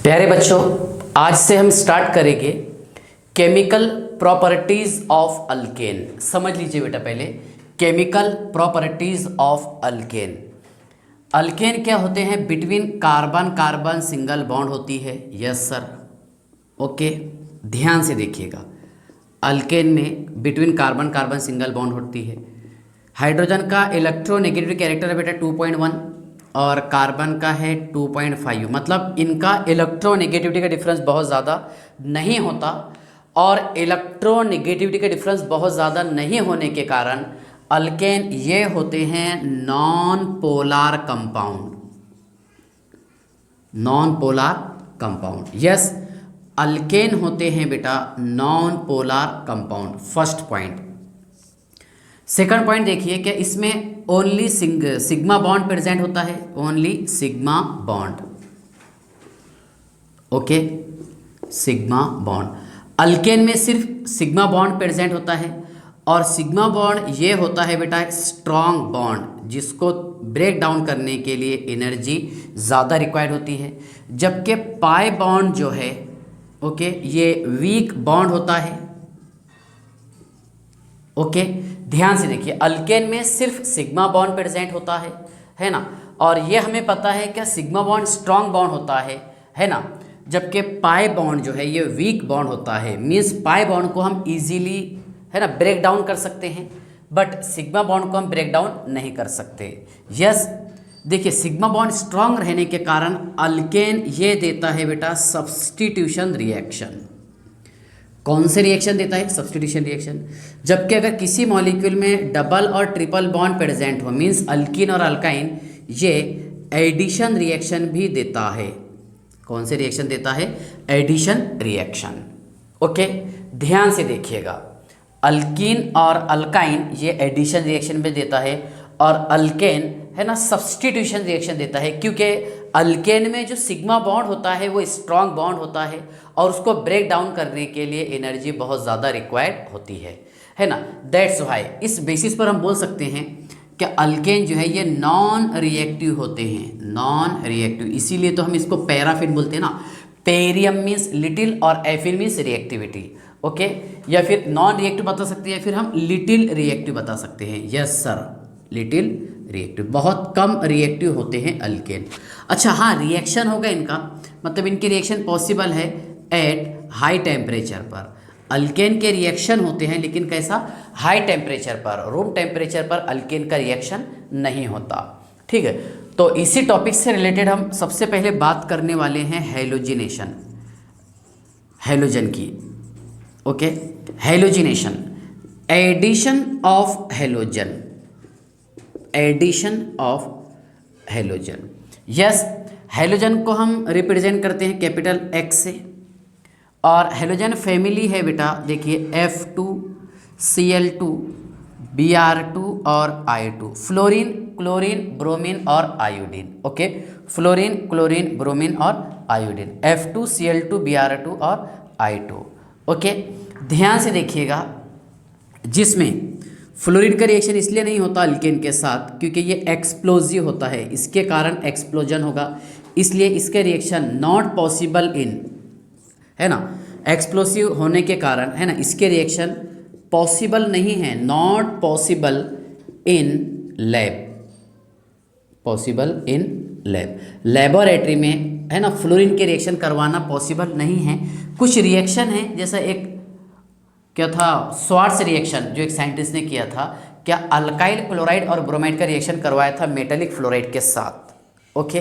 प्यारे बच्चों, आज से हम स्टार्ट करेंगे केमिकल प्रॉपर्टीज ऑफ अल्केन। समझ लीजिए बेटा, पहले chemical properties of alkane. Alkane क्या होते हैं? Between carbon carbon single bond होती है। यस सर, ओके, ध्यान से देखिएगा। अल्केन में between carbon carbon single bond होती है। हाइड्रोजन का इलेक्ट्रोनेगेटिव कैरेक्टर है बेटा 2.1 और कार्बन का है 2.5। मतलब इनका इलेक्ट्रोनेगेटिविटी का डिफरेंस बहुत ज़्यादा नहीं होता, और इलेक्ट्रोनेगेटिविटी का डिफरेंस बहुत ज़्यादा नहीं होने के कारण अल्केन ये होते हैं non polar compound. Non polar compound, yes, alkane होते हैं बेटा non polar compound. First point. Second point देखिए, क्या इसमें ओनली सिग्मा बॉन्ड प्रेजेंट होता है? Only sigma bond, okay, sigma bond. Alkane में सिर्फ सिग्मा बॉन्ड प्रेजेंट होता है, और सिग्मा बॉन्ड ये होता है बेटा स्ट्रॉन्ग बॉन्ड, जिसको ब्रेक डाउन करने के लिए एनर्जी ज़्यादा रिक्वायर्ड होती है। जबकि पाई बॉन्ड जो है, ओके, ये वीक बॉन्ड होता है। ओके, ध्यान से देखिए, अल्केन में सिर्फ सिग्मा बॉन्ड प्रेजेंट होता है ना, और ये हमें पता है क्या सिग्मा बॉन्ड स्ट्रॉन्ग बॉन्ड होता है ना। जबकि पाई बॉन्ड जो है ये वीक बॉन्ड होता है। मीन्स पाई बॉन्ड को हम इजीली, है ना, ब्रेक डाउन कर सकते हैं, बट सिग्मा बॉन्ड को हम ब्रेक डाउन नहीं कर सकते। यस, देखिए, सिग्मा बॉन्ड स्ट्रॉन्ग रहने के कारण अल्केन ये देता है बेटा सब्स्टिट्यूशन रिएक्शन। कौन से रिएक्शन देता है? Substitution reaction. जबकि अगर किसी मॉलिक्यूल में डबल और ट्रिपल बॉन्ड प्रेजेंट हो, मीन्स अल्कीन और अल्काइन, ये एडिशन रिएक्शन भी देता है। कौन से रिएक्शन देता है? Addition reaction. ओके, ध्यान से देखिएगा, अल्कीन और अल्काइन ये एडिशन रिएक्शन भी देता है, और अल्केन है ना सब्स्टिट्यूशन रिएक्शन देता है, क्योंकि अल्केन में जो सिग्मा बॉन्ड होता है वो स्ट्रॉन्ग बॉन्ड होता है, और उसको ब्रेक डाउन करने के लिए एनर्जी बहुत ज़्यादा रिक्वायर्ड होती है ना। दैट्स व्हाई इस बेसिस पर हम बोल सकते हैं कि अल्केन जो है ये नॉन रिएक्टिव होते हैं। नॉन रिएक्टिव, इसीलिए तो हम इसको पैराफिन बोलते हैं ना। पेरियम मीन्स लिटिल और एफिन मीन्स रिएक्टिविटी, ओके, या फिर नॉन रिएक्टिव बता सकते हैं, फिर हम लिटिल रिएक्टिव बता सकते हैं। यस सर, लिटिल रिएक्टिव, बहुत कम रिएक्टिव होते हैं अल्केन। अच्छा हाँ, रिएक्शन होगा इनका, मतलब इनकी रिएक्शन पॉसिबल है एट हाई टेम्परेचर पर। अल्केन के रिएक्शन होते हैं, लेकिन कैसा? हाई टेम्परेचर पर। रूम टेम्परेचर पर अल्केन का रिएक्शन नहीं होता। ठीक है, तो इसी टॉपिक से रिलेटेड हम सबसे पहले बात करने वाले हैं हैलोजिनेशन, हैलोजन की। Okay, halogenation, addition of halogen, addition of halogen. Yes, halogen को हम रिप्रेजेंट करते हैं कैपिटल एक्स से, और हैलोजन फैमिली है बेटा, देखिए F2, Cl2, Br2 और I2, फ्लोरीन, क्लोरीन, ब्रोमीन और iodine. Okay, fluorine, chlorine, bromine और आयोडीन, F2, Cl2, Br2 और I2। ओके, ध्यान से देखिएगा, जिसमें फ्लोरीन का रिएक्शन इसलिए नहीं होता अल्केन के साथ क्योंकि ये एक्सप्लोजिव होता है, इसके कारण एक्सप्लोजन होगा, इसलिए इसके रिएक्शन नॉट पॉसिबल इन, है ना, एक्सप्लोसिव होने के कारण, है ना, इसके रिएक्शन पॉसिबल नहीं है, not possible in lab, possible in lab, laboratory में, है ना, फ्लोरीन के रिएक्शन करवाना पॉसिबल नहीं है। कुछ रिएक्शन है, जैसा एक क्या था, स्वार्ट्स रिएक्शन, जो एक साइंटिस्ट ने किया था, क्या अल्काइल क्लोराइड और ब्रोमाइड का रिएक्शन करवाया था मेटेलिक फ्लोराइड के साथ। ओके,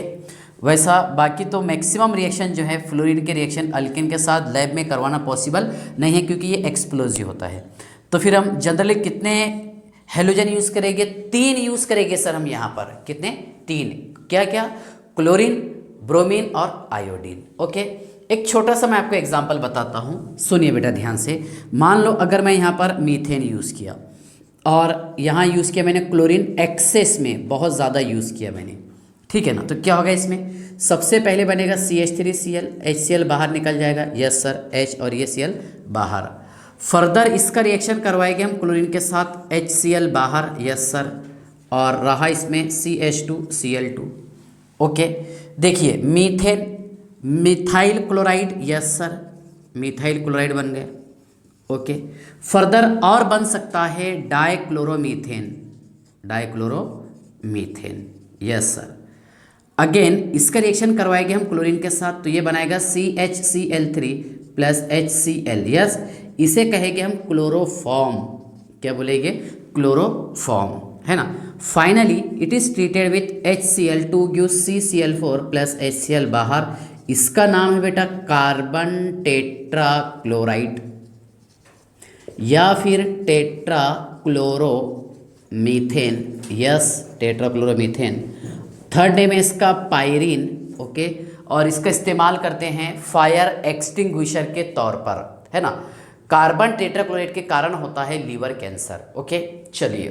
वैसा बाकी तो मैक्सिमम रिएक्शन जो है फ्लोरीन के रिएक्शन अल्केन के साथ लैब में करवाना पॉसिबल नहीं है, क्योंकि ये एक्सप्लोजिव होता है। तो फिर हम जनरली कितने हैलोजन यूज़ करेंगे? 3 यूज़ करेंगे सर हम यहाँ पर। कितने? 3। क्या क्या? क्लोरीन, ब्रोमीन और आयोडीन। ओके, एक छोटा सा मैं आपको एग्जांपल बताता हूँ, सुनिए बेटा ध्यान से। मान लो अगर मैं यहाँ पर मीथेन यूज़ किया, और यहाँ यूज़ किया मैंने क्लोरीन, एक्सेस में बहुत ज़्यादा यूज़ किया मैंने, ठीक है ना, तो क्या होगा इसमें? सबसे पहले बनेगा CH3Cl, HCl बाहर निकल जाएगा। यस सर, H और ये Cl बाहर। फर्दर इसका रिएक्शन करवाएंगे हम क्लोरीन के साथ, HCl बाहर। यस सर, और रहा इसमें CH2Cl2। ओके, देखिए methane methyl chloride, yes sir, methyl chloride बन गए। ओके, फर्दर और बन सकता है dichloromethane, dichloromethane, yes sir. Again इसका रिएक्शन करवाएंगे हम क्लोरीन के साथ, तो ये बनाएगा CHCl3 प्लस HCl, यस। इसे कहेंगे हम क्लोरोफॉर्म, क्या बोलेंगे, क्लोरोफॉर्म, है ना। Finally it is treated with HCl2 give CCl4 plus HCl बाहर, इसका नाम है बेटा कार्बन टेट्राक्लोराइड या फिर टेट्राक्लोरोमीथेन, यस, टेट्राक्लोरोमीथेन। थर्ड नेम है इसका पायरीन, ओके, और इसका इस्तेमाल करते हैं फायर एक्सटिंग्विशर के तौर पर, है ना। कार्बन टेट्राक्लोराइड के कारण होता है लीवर कैंसर, ओके। चलिए,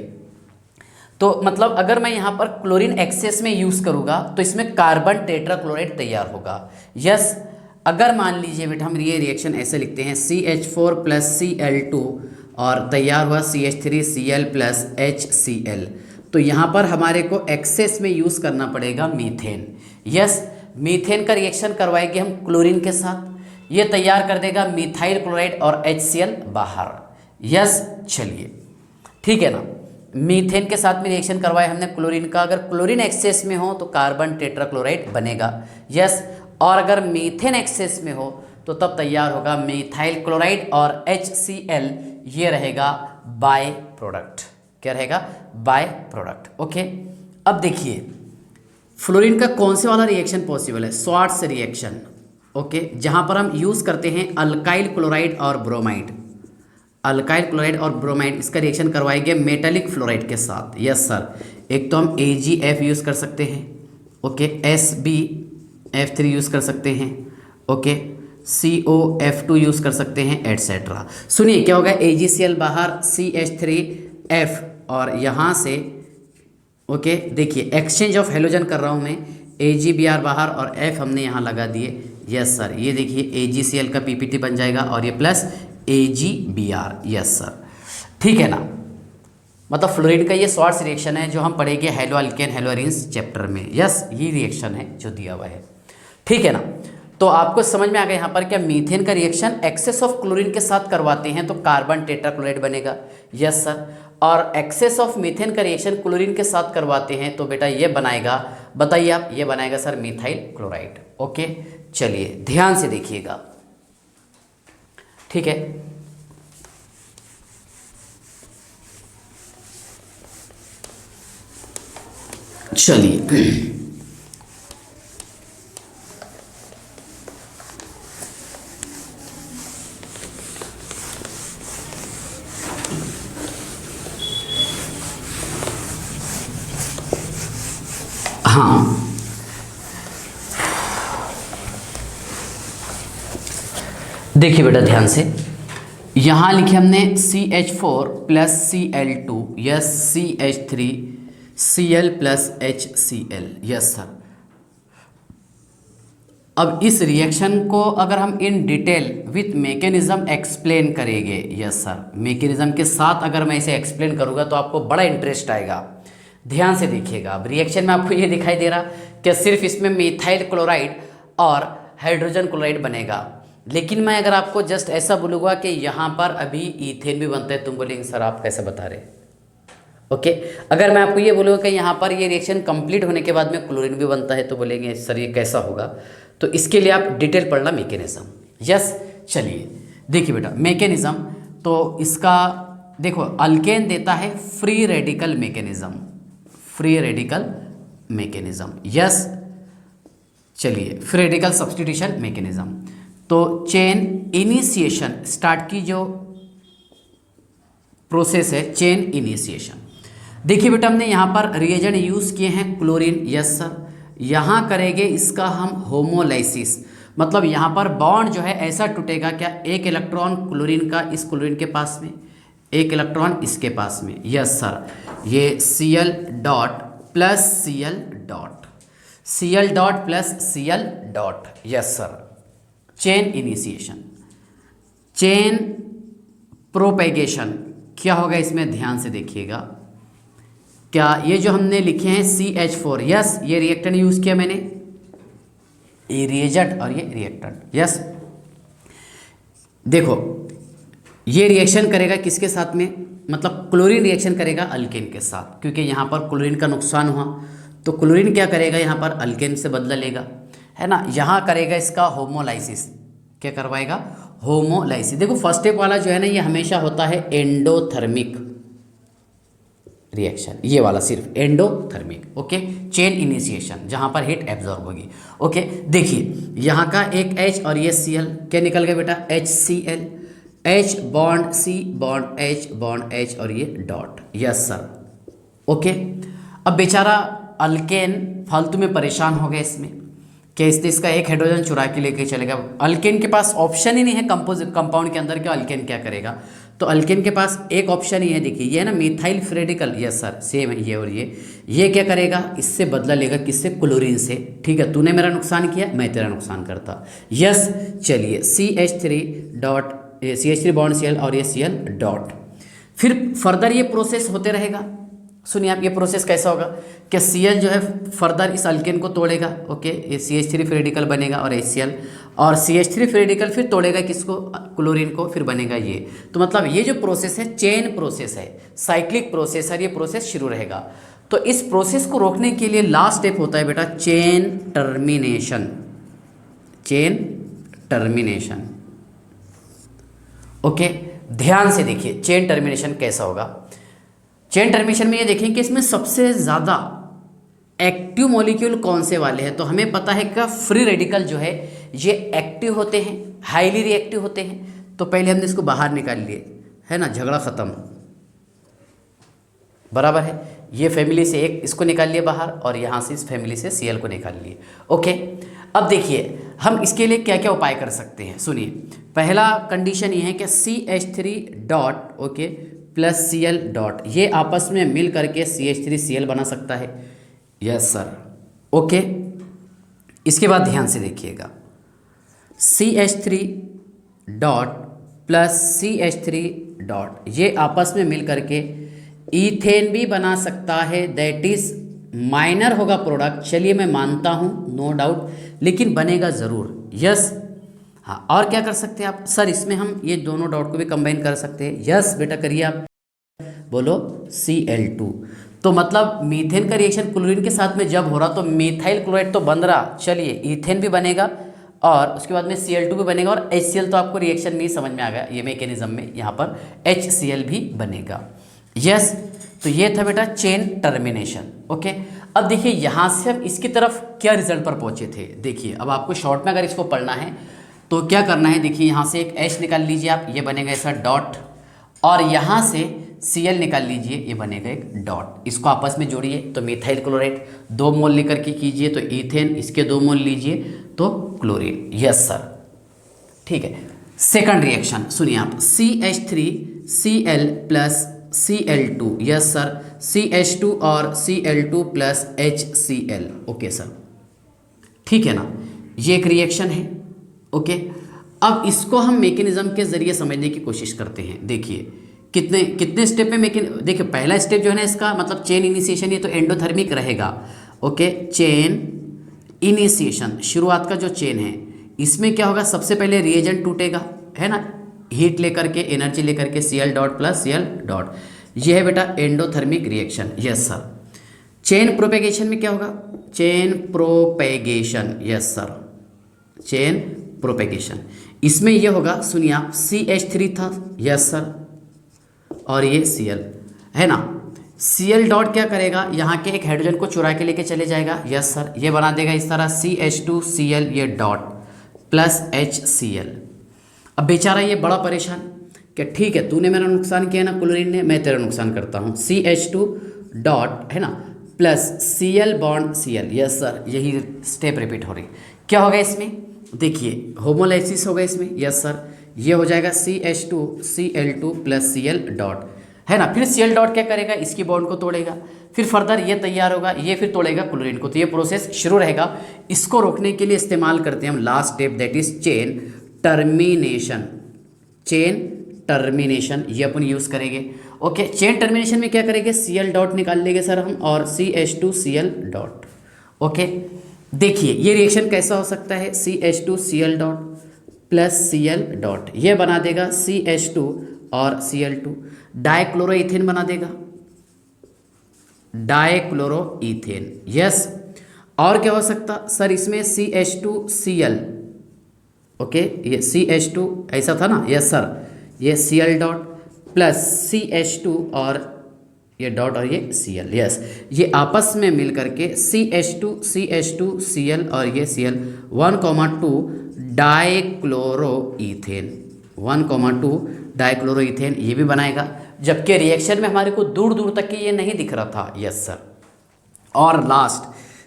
तो मतलब अगर मैं यहाँ पर क्लोरीन एक्सेस में यूज़ करूँगा तो इसमें कार्बन टेट्राक्लोराइड तैयार होगा, यस। अगर मान लीजिए बेटा हम ये रिएक्शन ऐसे लिखते हैं CH4 प्लस Cl2 और तैयार हुआ CH3Cl प्लस HCl, तो यहाँ पर हमारे को एक्सेस में यूज़ करना पड़ेगा मीथेन, यस। मीथेन का रिएक्शन करवाएंगे हम क्लोरीन के साथ, ये तैयार कर देगा मिथाइल क्लोराइड और HCl बाहर, यस। चलिए, ठीक है ना, मीथेन के साथ में रिएक्शन करवाए हमने क्लोरीन का, अगर क्लोरीन एक्सेस में हो तो कार्बन टेट्राक्लोराइड बनेगा, यस। और अगर मीथेन एक्सेस में हो तो तब तैयार होगा मिथाइल क्लोराइड और HCl, ये रहेगा बाय प्रोडक्ट, क्या रहेगा, बाय प्रोडक्ट, ओके। अब देखिए फ्लोरीन का कौन से वाला रिएक्शन पॉसिबल है, स्वार्ट्स रिएक्शन, ओके, जहाँ पर हम यूज़ करते हैं अल्काइल क्लोराइड और ब्रोमाइड, अल्काइल क्लोराइड और ब्रोमाइड, इसका रिएक्शन करवाएंगे मेटालिक फ्लोराइड के साथ, यस सर। एक तो हम AgF यूज़ कर सकते हैं, ओके, SbF3 यूज़ कर सकते हैं, ओके, COF2 यूज़ कर सकते हैं, एटसेट्रा। सुनिए क्या होगा, AgCl बाहर, CH3F और यहाँ से, ओके, देखिए एक्सचेंज ऑफ हेलोजन कर रहा हूँ मैं, AgBr बाहर और F हमने यहाँ लगा दिए, यस सर। ये देखिए AgCl का PPT बन जाएगा और ये प्लस AgBr, यस सर, ठीक है ना। मतलब फ्लोरीन का ये स्वार्ट्स रिएक्शन है जो हम पढ़ेंगे hello alkane hello arenes chapter में, यस, ये रिएक्शन है जो दिया हुआ है, ठीक है ना। तो आपको समझ में आ गया यहाँ पर क्या मीथेन का रिएक्शन एक्सेस ऑफ क्लोरीन के साथ करवाते हैं तो कार्बन टेट्राक्लोराइड बनेगा, यस सर। और एक्सेस ऑफ मीथेन का रिएक्शन क्लोरीन के साथ करवाते हैं तो बेटा ये बनाएगा, बताइए आप, ये बनाएगा सर मिथाइल क्लोराइड, ओके। चलिए ध्यान से देखिएगा, ठीक है। चलिए हाँ, देखिए बेटा ध्यान से, यहाँ लिखे हमने CH4 plus Cl2, yes, CH3Cl plus HCl, yes sir. अब इस रिएक्शन को अगर हम in detail with mechanism explain करेंगे, यस सर, मैकेनिज्म के साथ अगर मैं इसे एक्सप्लेन करूँगा तो आपको बड़ा इंटरेस्ट आएगा। ध्यान से देखिएगा, अब रिएक्शन में आपको ये दिखाई दे रहा कि सिर्फ इसमें मिथाइल क्लोराइड और हाइड्रोजन क्लोराइड बनेगा, लेकिन मैं अगर आपको जस्ट ऐसा बोलूँगा कि यहाँ पर अभी ईथेन भी बनता है, तुम बोलेंगे सर आप कैसे बता रहे, ओके। अगर मैं आपको ये बोलूँगा कि यहाँ पर ये रिएक्शन कंप्लीट होने के बाद में क्लोरीन भी बनता है तो बोलेंगे सर ये कैसा होगा, तो इसके लिए आप डिटेल पढ़ना मैकेनिज्म, यस। चलिए देखिए बेटा मैकेनिज्म, तो इसका देखो अल्केन देता है free radical mechanism, free radical mechanism, yes. चलिए फ्री रेडिकल सब्स्टिट्यूशन मैकेनिज्म, तो चेन इनिशिएशन स्टार्ट की जो प्रोसेस है, चेन इनिशिएशन। देखिए बेटा हमने यहाँ पर रिएजेंट यूज़ किए हैं क्लोरीन, यस सर। यहाँ करेंगे इसका हम होमोलाइसिस, मतलब यहाँ पर बॉन्ड जो है ऐसा टूटेगा क्या, एक इलेक्ट्रॉन क्लोरीन का इस क्लोरीन के पास में, एक इलेक्ट्रॉन इसके पास में, यस सर। ये Cl dot plus Cl dot, Cl dot plus Cl dot, yes sir. Chain initiation, chain propagation क्या होगा इसमें, ध्यान से देखिएगा। क्या ये जो हमने लिखे हैं CH4, यस, ये रिएक्टेंट यूज़ किया मैंने, ये रिएजेंट और ये रिएक्टेंट। यस, देखो ये रिएक्शन करेगा किसके साथ में, मतलब क्लोरीन रिएक्शन करेगा अल्केन के साथ, क्योंकि यहाँ पर क्लोरीन का नुकसान हुआ तो क्लोरीन क्या करेगा, यहाँ पर अल्केन से बदला लेगा, है ना। यहाँ करेगा इसका होमोलाइसिस, क्या करवाएगा, होमोलाइसिस। देखो फर्स्ट स्टेप वाला जो है ना, ये हमेशा होता है एंडोथर्मिक रिएक्शन, ये वाला सिर्फ एंडोथर्मिक। ओके, चेन इनिशिएशन, जहाँ पर हीट एब्जॉर्ब होगी। ओके, देखिए यहाँ का एक H और ये Cl, क्या निकल गया बेटा, HCl, H bond C bond H bond H और ये डॉट। Yes sir. ओके, अब बेचारा अल्केन फालतू में परेशान हो गया इसमें, क्या इसने इसका एक हाइड्रोजन चुरा के लेके चलेगा। अल्केन के पास ऑप्शन ही नहीं है कंपाउंड के अंदर, क्या अल्केन क्या करेगा, तो अल्केन के पास एक ऑप्शन ही है, देखिए ये है ना मिथाइल फ्रेडिकल। यस सर, सेम है ये और ये क्या करेगा, इससे बदला लेगा, किससे, क्लोरीन से। ठीक है, तूने मेरा नुकसान किया, मैं तेरा नुकसान करता। यस, चलिए CH3 dot, CH3 bond Cl और ये Cl डॉट। फिर फर्दर ये प्रोसेस होते रहेगा। सुनिए आप, ये प्रोसेस कैसा होगा कि Cl जो है फर्दर इस अल्केन को तोड़ेगा। ओके, ये CH3 फ्री रेडिकल बनेगा और HCl, और CH3 फ्री रेडिकल फिर तोड़ेगा किसको, क्लोरीन को, फिर बनेगा ये। तो मतलब ये जो प्रोसेस है चेन प्रोसेस है, साइक्लिक प्रोसेस है, ये प्रोसेस शुरू रहेगा। तो इस प्रोसेस को रोकने के लिए लास्ट स्टेप होता है बेटा chain termination, chain termination. Okay, ध्यान से देखिए चेन टर्मिनेशन कैसा होगा। चेन टर्मिनेशन में ये देखें कि इसमें सबसे ज़्यादा एक्टिव मॉलिक्यूल कौन से वाले हैं, तो हमें पता है कि फ्री रेडिकल जो है ये एक्टिव होते हैं, हाईली रिएक्टिव होते हैं। तो पहले हमने इसको बाहर निकाल लिए, है ना, झगड़ा ख़त्म, बराबर है। ये फैमिली से एक इसको निकाल लिए बाहर, और यहाँ से इस फैमिली से Cl को निकाल लिए। ओके, अब देखिए हम इसके लिए क्या क्या उपाय कर सकते हैं। सुनिए, पहला कंडीशन ये है कि CH3 dot okay plus Cl dot, ये आपस में मिल करके CH3Cl बना सकता है। Yes sir. ओके, इसके बाद ध्यान से देखिएगा, CH3 dot plus CH3 dot, ये आपस में मिल करके ईथेन भी बना सकता है, दैट इज माइनर होगा प्रोडक्ट। चलिए मैं मानता हूँ, नो डाउट, लेकिन बनेगा ज़रूर। यस, हाँ, और क्या कर सकते हैं आप, सर इसमें हम ये दोनों डॉट को भी कंबाइन कर सकते हैं। यस बेटा करिए आप, बोलो Cl2। तो मतलब मीथेन का रिएक्शन क्लोरीन के साथ में जब हो रहा तो मिथाइल क्लोराइड तो बन रहा, चलिए ईथेन भी बनेगा और उसके बाद में Cl2 भी बनेगा, और HCl तो आपको रिएक्शन में ही समझ में आ गया, ये मैकेनिज्म में यहाँ पर HCl भी बनेगा। यस, तो ये था बेटा चेन टर्मिनेशन। ओके, अब देखिए यहाँ से हम इसकी तरफ क्या रिजल्ट पर पहुँचे थे। देखिए अब आपको शॉर्ट में अगर इसको पढ़ना है तो क्या करना है, देखिए यहाँ से एक H निकाल लीजिए आप, ये बनेगा ऐसा डॉट, और यहाँ से Cl निकाल लीजिए, ये बनेगा एक डॉट। इसको आपस में जोड़िए तो मिथाइल क्लोराइड 2 मोल लेकर के कीजिए तो ईथेन, इसके 2 मोल लीजिए तो क्लोरीन। यस सर, ठीक है। सेकंड रिएक्शन सुनिए आप, CH3Cl plus Cl2। Yes sir, CH2 और Cl2 plus HCl। Okay sir, ठीक है ना, ये एक रिएक्शन है। ओके, अब इसको हम मैकेनिज्म के जरिए समझने की कोशिश करते हैं। देखिए कितने स्टेप में देखिए पहला स्टेप जो है ना इसका मतलब चेन इनिशिएशन, ये तो एंडोथर्मिक रहेगा। ओके, चेन इनिशिएशन, शुरुआत का जो चेन है, इसमें क्या होगा, सबसे पहले रिएजेंट टूटेगा, है ना, हीट लेकर के, एनर्जी लेकर के, Cl dot plus Cl dot, ये है बेटा endothermic reaction. Yes sir. Chain propagation में क्या होगा, chain propagation. Yes sir, chain propagation, इसमें ये होगा, सुनिए आप, CH3 था, यस सर, और ये Cl है ना, Cl डॉट क्या करेगा, यहाँ के एक हाइड्रोजन को चुरा के लेके चले जाएगा। यस सर, ये बना देगा इस तरह CH2Cl ये डॉट प्लस HCl। अब बेचारा ये बड़ा परेशान कि ठीक है तूने मेरा नुकसान किया ना क्लोरीन ने, मैं तेरा नुकसान करता हूँ। CH2 डॉट है ना plus Cl bond Cl। Yes sir, यही स्टेप रिपीट हो रही। क्या होगा इसमें, देखिए होमोलाइसिस होगा इसमें। यस सर, ये हो जाएगा CH2Cl2 प्लस Cl डॉट, है ना। फिर Cl डॉट क्या करेगा, इसकी बॉन्ड को तोड़ेगा, फिर फर्दर ये तैयार होगा, ये फिर तोड़ेगा क्लोरीन को, तो ये प्रोसेस शुरू रहेगा। इसको रोकने के लिए इस्तेमाल करते हैं हम last step, that is chain termination. Chain termination ये अपन यूज़ करेंगे। ओके, चेन टर्मिनेशन में क्या करेंगे, Cl डॉट निकाल लेंगे सर हम, और CH2Cl डॉट। ओके, देखिए ये रिएक्शन कैसा हो सकता है, CH2Cl dot plus Cl dot, ये बना देगा CH2 और Cl2, डाइक्लोरोइथेन बना देगा, डाइक्लोरोइथेन। यस, और क्या हो सकता सर इसमें CH2Cl, ओके ये CH2 ऐसा था ना, यस सर, ये Cl डॉट प्लस CH2 और ये डॉट और ये Cl, यस, ये आपस में मिल करके CH2 Cl और ये Cl 1,2 डाइक्लोरोइथेन, 1,2 डाइक्लोरोइथेन ये भी बनाएगा, जबकि रिएक्शन में हमारे को दूर दूर तक ये नहीं दिख रहा था। यस सर, और last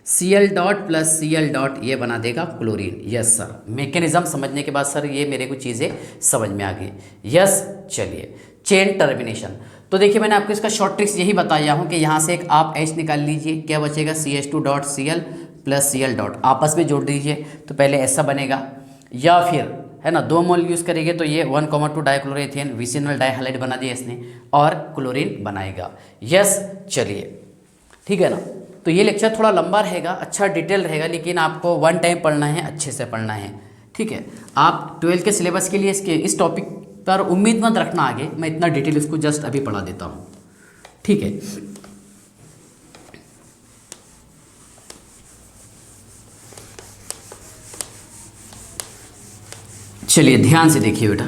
Cl dot plus Cl dot ये बना देगा क्लोरीन। यस सर, मैकेनिज्म समझने के बाद सर ये मेरे को चीज़ें समझ में आ गई। यस, चलिए चेन टर्मिनेशन, तो देखिए मैंने आपको इसका शॉर्ट ट्रिक्स यही बताया हूँ कि यहाँ से एक आप H निकाल लीजिए, क्या बचेगा CH2 dot Cl plus Cl dot, आपस में जोड़ दीजिए तो पहले ऐसा बनेगा, या फिर है ना 2 मोल यूज़ करेंगे तो ये 1,2 डाइक्लोरोइथेन विसिनल डाइहाइलाइड बना दिया इसने और क्लोरीन बनाएगा। यस, चलिए ठीक है ना, तो ये लेक्चर थोड़ा लंबा रहेगा, अच्छा डिटेल रहेगा, लेकिन आपको वन टाइम पढ़ना है, अच्छे से पढ़ना है, ठीक है। आप 12th के सिलेबस के लिए इस टॉपिक पर उम्मीद मत रखना आगे, मैं इतना डिटेल इसको जस्ट अभी पढ़ा देता हूँ, ठीक है। चलिए ध्यान से देखिए बेटा,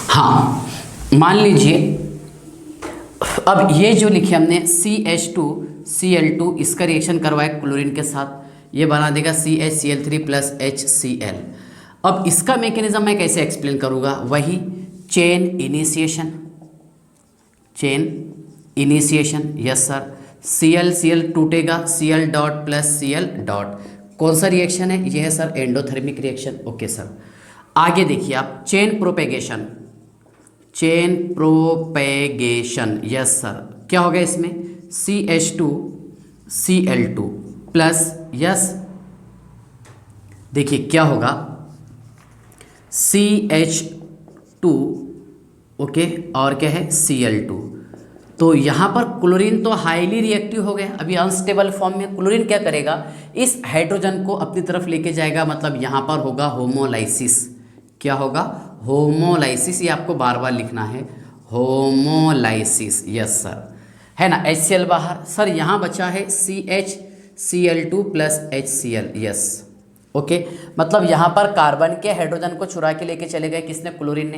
हाँ मान लीजिए अब ये जो लिखे हमने CH2Cl2 इसका रिएक्शन करवाए क्लोरीन के साथ, ये बना देगा CHCl3 प्लस HCl। अब इसका मैकेनिज्म मैं कैसे एक्सप्लेन करूँगा, वही chain initiation. Yes sir, Cl टूटेगा Cl dot plus Cl dot, कौन सा रिएक्शन है, ये है sir endothermic reaction. Okay sir, आगे देखिए आप चेन प्रोपेगेशन, यस सर, क्या हो गया इसमें CH2Cl2 प्लस, यस देखिए क्या होगा CH2, ओके, और क्या है Cl2, तो यहाँ पर क्लोरीन तो हाईली रिएक्टिव हो गया, अभी अनस्टेबल फॉर्म में। क्लोरीन क्या करेगा, इस हाइड्रोजन को अपनी तरफ लेके जाएगा, मतलब यहाँ पर होगा होमोलाइसिस। क्या होगा, होमोलाइसिस, ये आपको बार बार लिखना है, होमोलाइसिस। यस सर, है ना, HCl बाहर, सर यहाँ बचा है CHCl2 plus HCl। Yes, okay, मतलब यहाँ पर कार्बन के हाइड्रोजन को चुरा के लेके चले गए किसने, क्लोरीन ने।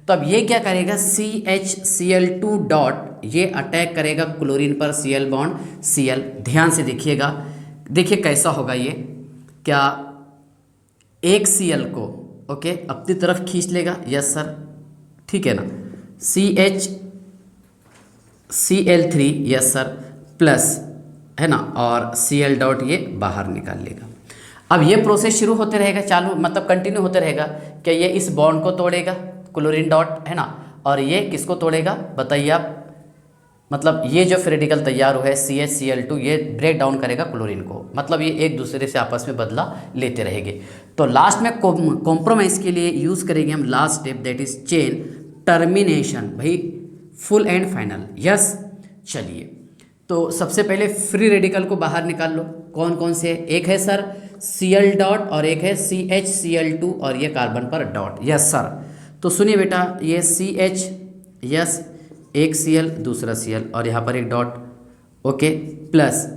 तो अब ये क्या करेगा, CHCl2 डॉट ये अटैक करेगा क्लोरीन पर Cl बॉन्ड Cl। ध्यान से देखिएगा, देखिए कैसा होगा ये, क्या एक Cl को ओके अपनी तरफ खींच लेगा, यस सर, ठीक है ना, CHCl3 यस सर प्लस, है ना, और Cl डॉट ये बाहर निकाल लेगा। अब ये प्रोसेस शुरू होते रहेगा, चालू मतलब कंटिन्यू होते रहेगा, क्या ये इस बॉन्ड को तोड़ेगा क्लोरीन डॉट, है ना, और ये किसको तोड़ेगा बताइए आप, मतलब ये जो रेडिकल तैयार हुआ है CHCl2 ये ब्रेक डाउन करेगा क्लोरीन को, मतलब ये एक दूसरे से आपस में बदला लेते रहेंगे। तो लास्ट में कॉम्प्रोमाइज़ के लिए यूज़ करेंगे हम last step, that is chain termination, भाई फुल एंड फाइनल। यस, चलिए तो सबसे पहले फ्री रेडिकल को बाहर निकाल लो, कौन कौन से, एक है सर Cl डॉट और एक है CHCl2 और ये कार्बन पर डॉट। यस सर, तो सुनिए बेटा, ये CH, यस, एक Cl दूसरा Cl और यहाँ पर एक डॉट, ओके, प्लस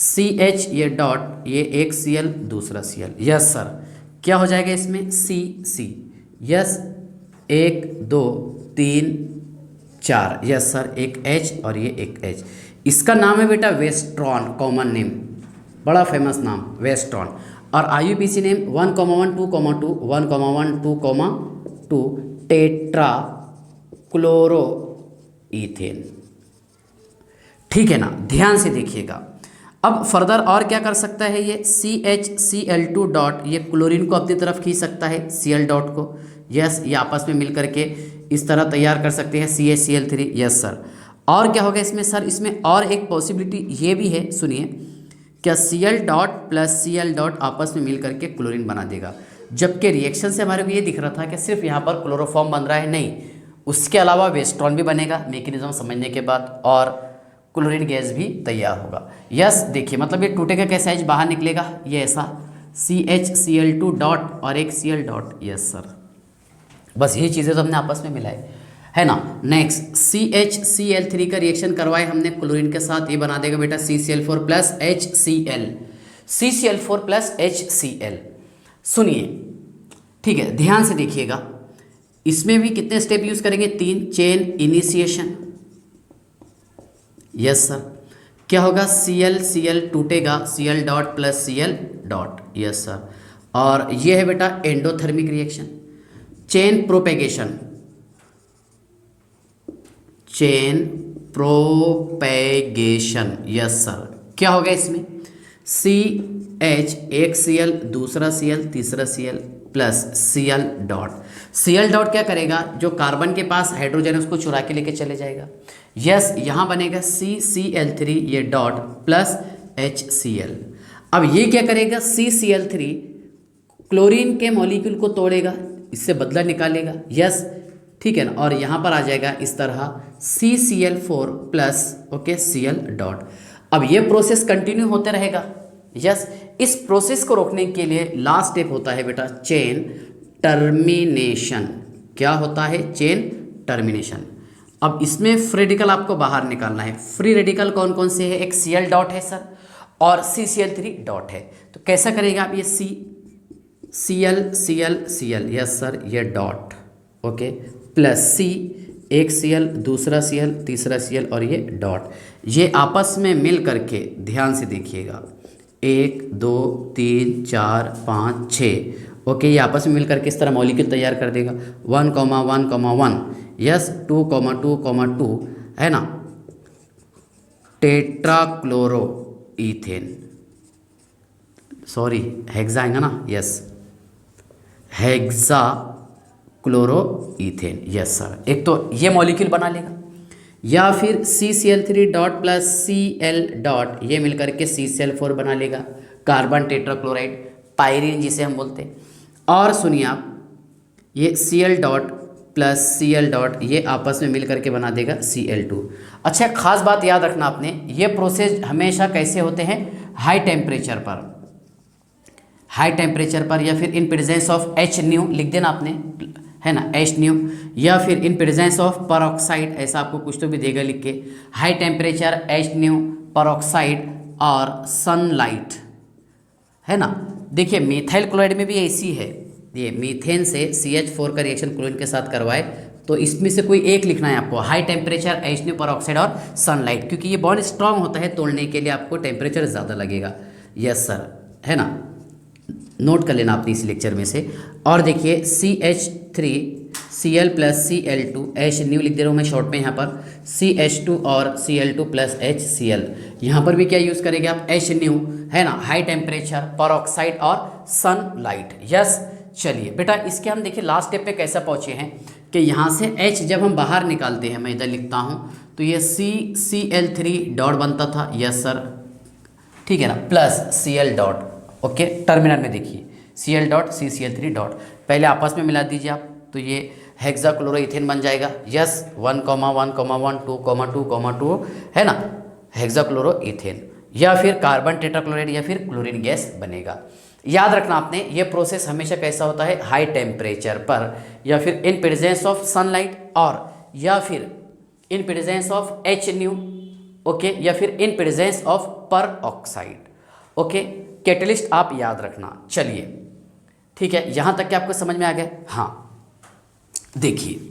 CH ये डॉट, ये एक Cl दूसरा Cl। यस सर, क्या हो जाएगा इसमें C, यस, 1 2 3 4, यस सर, एक H और ये एक H। इसका नाम है बेटा वेस्ट्रॉन, कॉमन नेम, बड़ा फेमस नाम वेस्ट्रॉन, और IUPAC name 1,1,2,2 1,1,2,2 tetra chloro ethane. ठीक है ना, ध्यान से देखिएगा। अब फर्दर और क्या कर सकता है ये CHCl2 डॉट, ये क्लोरीन को अपनी तरफ खींच सकता है Cl डॉट को, यस, ये आपस में मिल करके इस तरह तैयार कर सकते हैं CHCl3। यस सर, और क्या होगा इसमें सर, इसमें और एक पॉसिबिलिटी ये भी है, सुनिए, क्या Cl dot plus Cl dot आपस में मिल करके क्लोरीन बना देगा। जबकि रिएक्शन से हमारे को ये दिख रहा था कि सिर्फ यहाँ पर क्लोरोफॉर्म बन रहा है, नहीं, उसके अलावा वेस्ट्रॉन भी बनेगा मैकेनिज्म समझने के बाद, और क्लोरीन गैस भी तैयार होगा। यस, देखिए मतलब ये टूटेगा कैसा, एच बाहर निकलेगा, ये ऐसा CHCl2 डॉट और एक Cl डॉट। यस सर, बस यही चीज़ें तो हमने आपस में मिलाई, है ना। नेक्स्ट CHCl3 का रिएक्शन करवाए हमने क्लोरीन के साथ, ये बना देगा बेटा CCl4 plus HCl, CCl4 plus HCl। सुनिए, ठीक है, ध्यान से देखिएगा, इसमें भी कितने स्टेप यूज़ करेंगे, 3, चेन इनिशिएशन। यस सर, क्या होगा, Cl टूटेगा, Cl dot plus Cl dot. Yes sir, और ये है बेटा endothermic reaction. Chain propagation, chain propagation. Yes sir, क्या होगा इसमें, CH एक Cl दूसरा Cl तीसरा Cl plus Cl dot. Cl dot क्या करेगा, जो कार्बन के पास हाइड्रोजन है उसको चुरा के लेके चले जाएगा। यस, यहाँ बनेगा CCl3 ये डॉट प्लस HCl। अब ये क्या करेगा, CCl3 क्लोरीन के मॉलिक्यूल को तोड़ेगा, इससे बदला निकालेगा। यस, ठीक है ना, और यहाँ पर आ जाएगा इस तरह CCl4 plus okay Cl dot. अब ये प्रोसेस कंटिन्यू होते रहेगा। यस, इस प्रोसेस को रोकने के लिए लास्ट स्टेप होता है बेटा चेन टर्मिनेशन। क्या होता है, चेन टर्मिनेशन। अब इसमें फ्री रेडिकल आपको बाहर निकालना है। फ्री रेडिकल कौन कौन से है, एक Cl डॉट है सर और CCl3 डॉट है। तो कैसा करेगा आप, ये Cl, यस सर, ये डॉट ओके प्लस C एक Cl दूसरा Cl तीसरा Cl और ये डॉट, ये आपस में मिल करके, ध्यान से देखिएगा, 1 2 3 4 5 6 ओके, ये आपस में मिल करके इस तरह मॉलिक्यूल तैयार कर देगा। 1,1,1 यस, 2,2,2 है ना, टेट्राक्लोरो ईथेन, सॉरी हेक्सा आएगा ना, yes hexa chloro ethane. Yes sir, एक तो ये मॉलिक्यूल बना लेगा, या फिर CCl3 dot plus Cl dot ये मिलकर के CCl4 बना लेगा, कार्बन टेट्राक्लोराइड, पायरीन जिसे हम बोलते हैं। और सुनिए आप, ये Cl dot plus Cl dot ये आपस में मिल करके बना देगा Cl2। अच्छा, खास बात याद रखना आपने, ये प्रोसेस हमेशा कैसे होते हैं, हाई टेम्परेचर पर, हाई टेम्परेचर पर, या फिर इन प्रेजेंस ऑफ H न्यू लिख देना आपने, है ना, H न्यू, या फिर इन प्रेजेंस ऑफ परऑक्साइड, ऐसा आपको कुछ तो भी देगा लिख के, high temperature H new, peroxide और सनलाइट, है ना। देखिए मिथाइल क्लोराइड में भी ऐसी है, ये मीथेन से CH4 का रिएक्शन क्लोरीन के साथ करवाए तो इसमें से कोई एक लिखना है आपको, high temperature H new, peroxide और सनलाइट, क्योंकि ये बॉन्ड स्ट्रांग होता है, तोड़ने के लिए आपको टेम्परेचर ज़्यादा लगेगा। यस सर, है ना, नोट कर लेना आपने इस लेक्चर में से। और देखिए CH3 Cl plus Cl2 H new लिख दे रहा हूँ मैं शॉर्ट में, यहाँ पर CH2 और Cl2 प्लस HCl, यहाँ पर भी क्या यूज़ करेंगे आप, H न्यू, है ना, हाई टेम्परेचर, परऑक्साइड और सनलाइट। यस, चलिए बेटा, इसके हम देखिए लास्ट स्टेप पे कैसे पहुँचे हैं कि यहाँ से H जब हम बाहर निकालते हैं, मैं इधर लिखता हूँ, तो ये CCl3 डॉट बनता था, यस सर, ठीक है ना, plus Cl dot okay, terminal में देखिए Cl डॉट CCl3 डॉट, पहले आपस में मिला दीजिए आप, तो ये हेक्साक्लोरोइथेन बन जाएगा। यस, 1,1,1 2,2,2 है ना, हेक्साक्लोरोइथेन, या फिर कार्बन टेट्राक्लोराइड या फिर क्लोरीन गैस बनेगा। याद रखना आपने, ये प्रोसेस हमेशा कैसा होता है, हाई टेम्परेचर पर, या फिर इन प्रेजेंस ऑफ सनलाइट, और या फिर इन presence of H new okay, या फिर इन presence of peroxide okay. Catalyst आप याद रखना। चलिए ठीक है, यहाँ तक कि आपको समझ में आ गया। हाँ देखिए,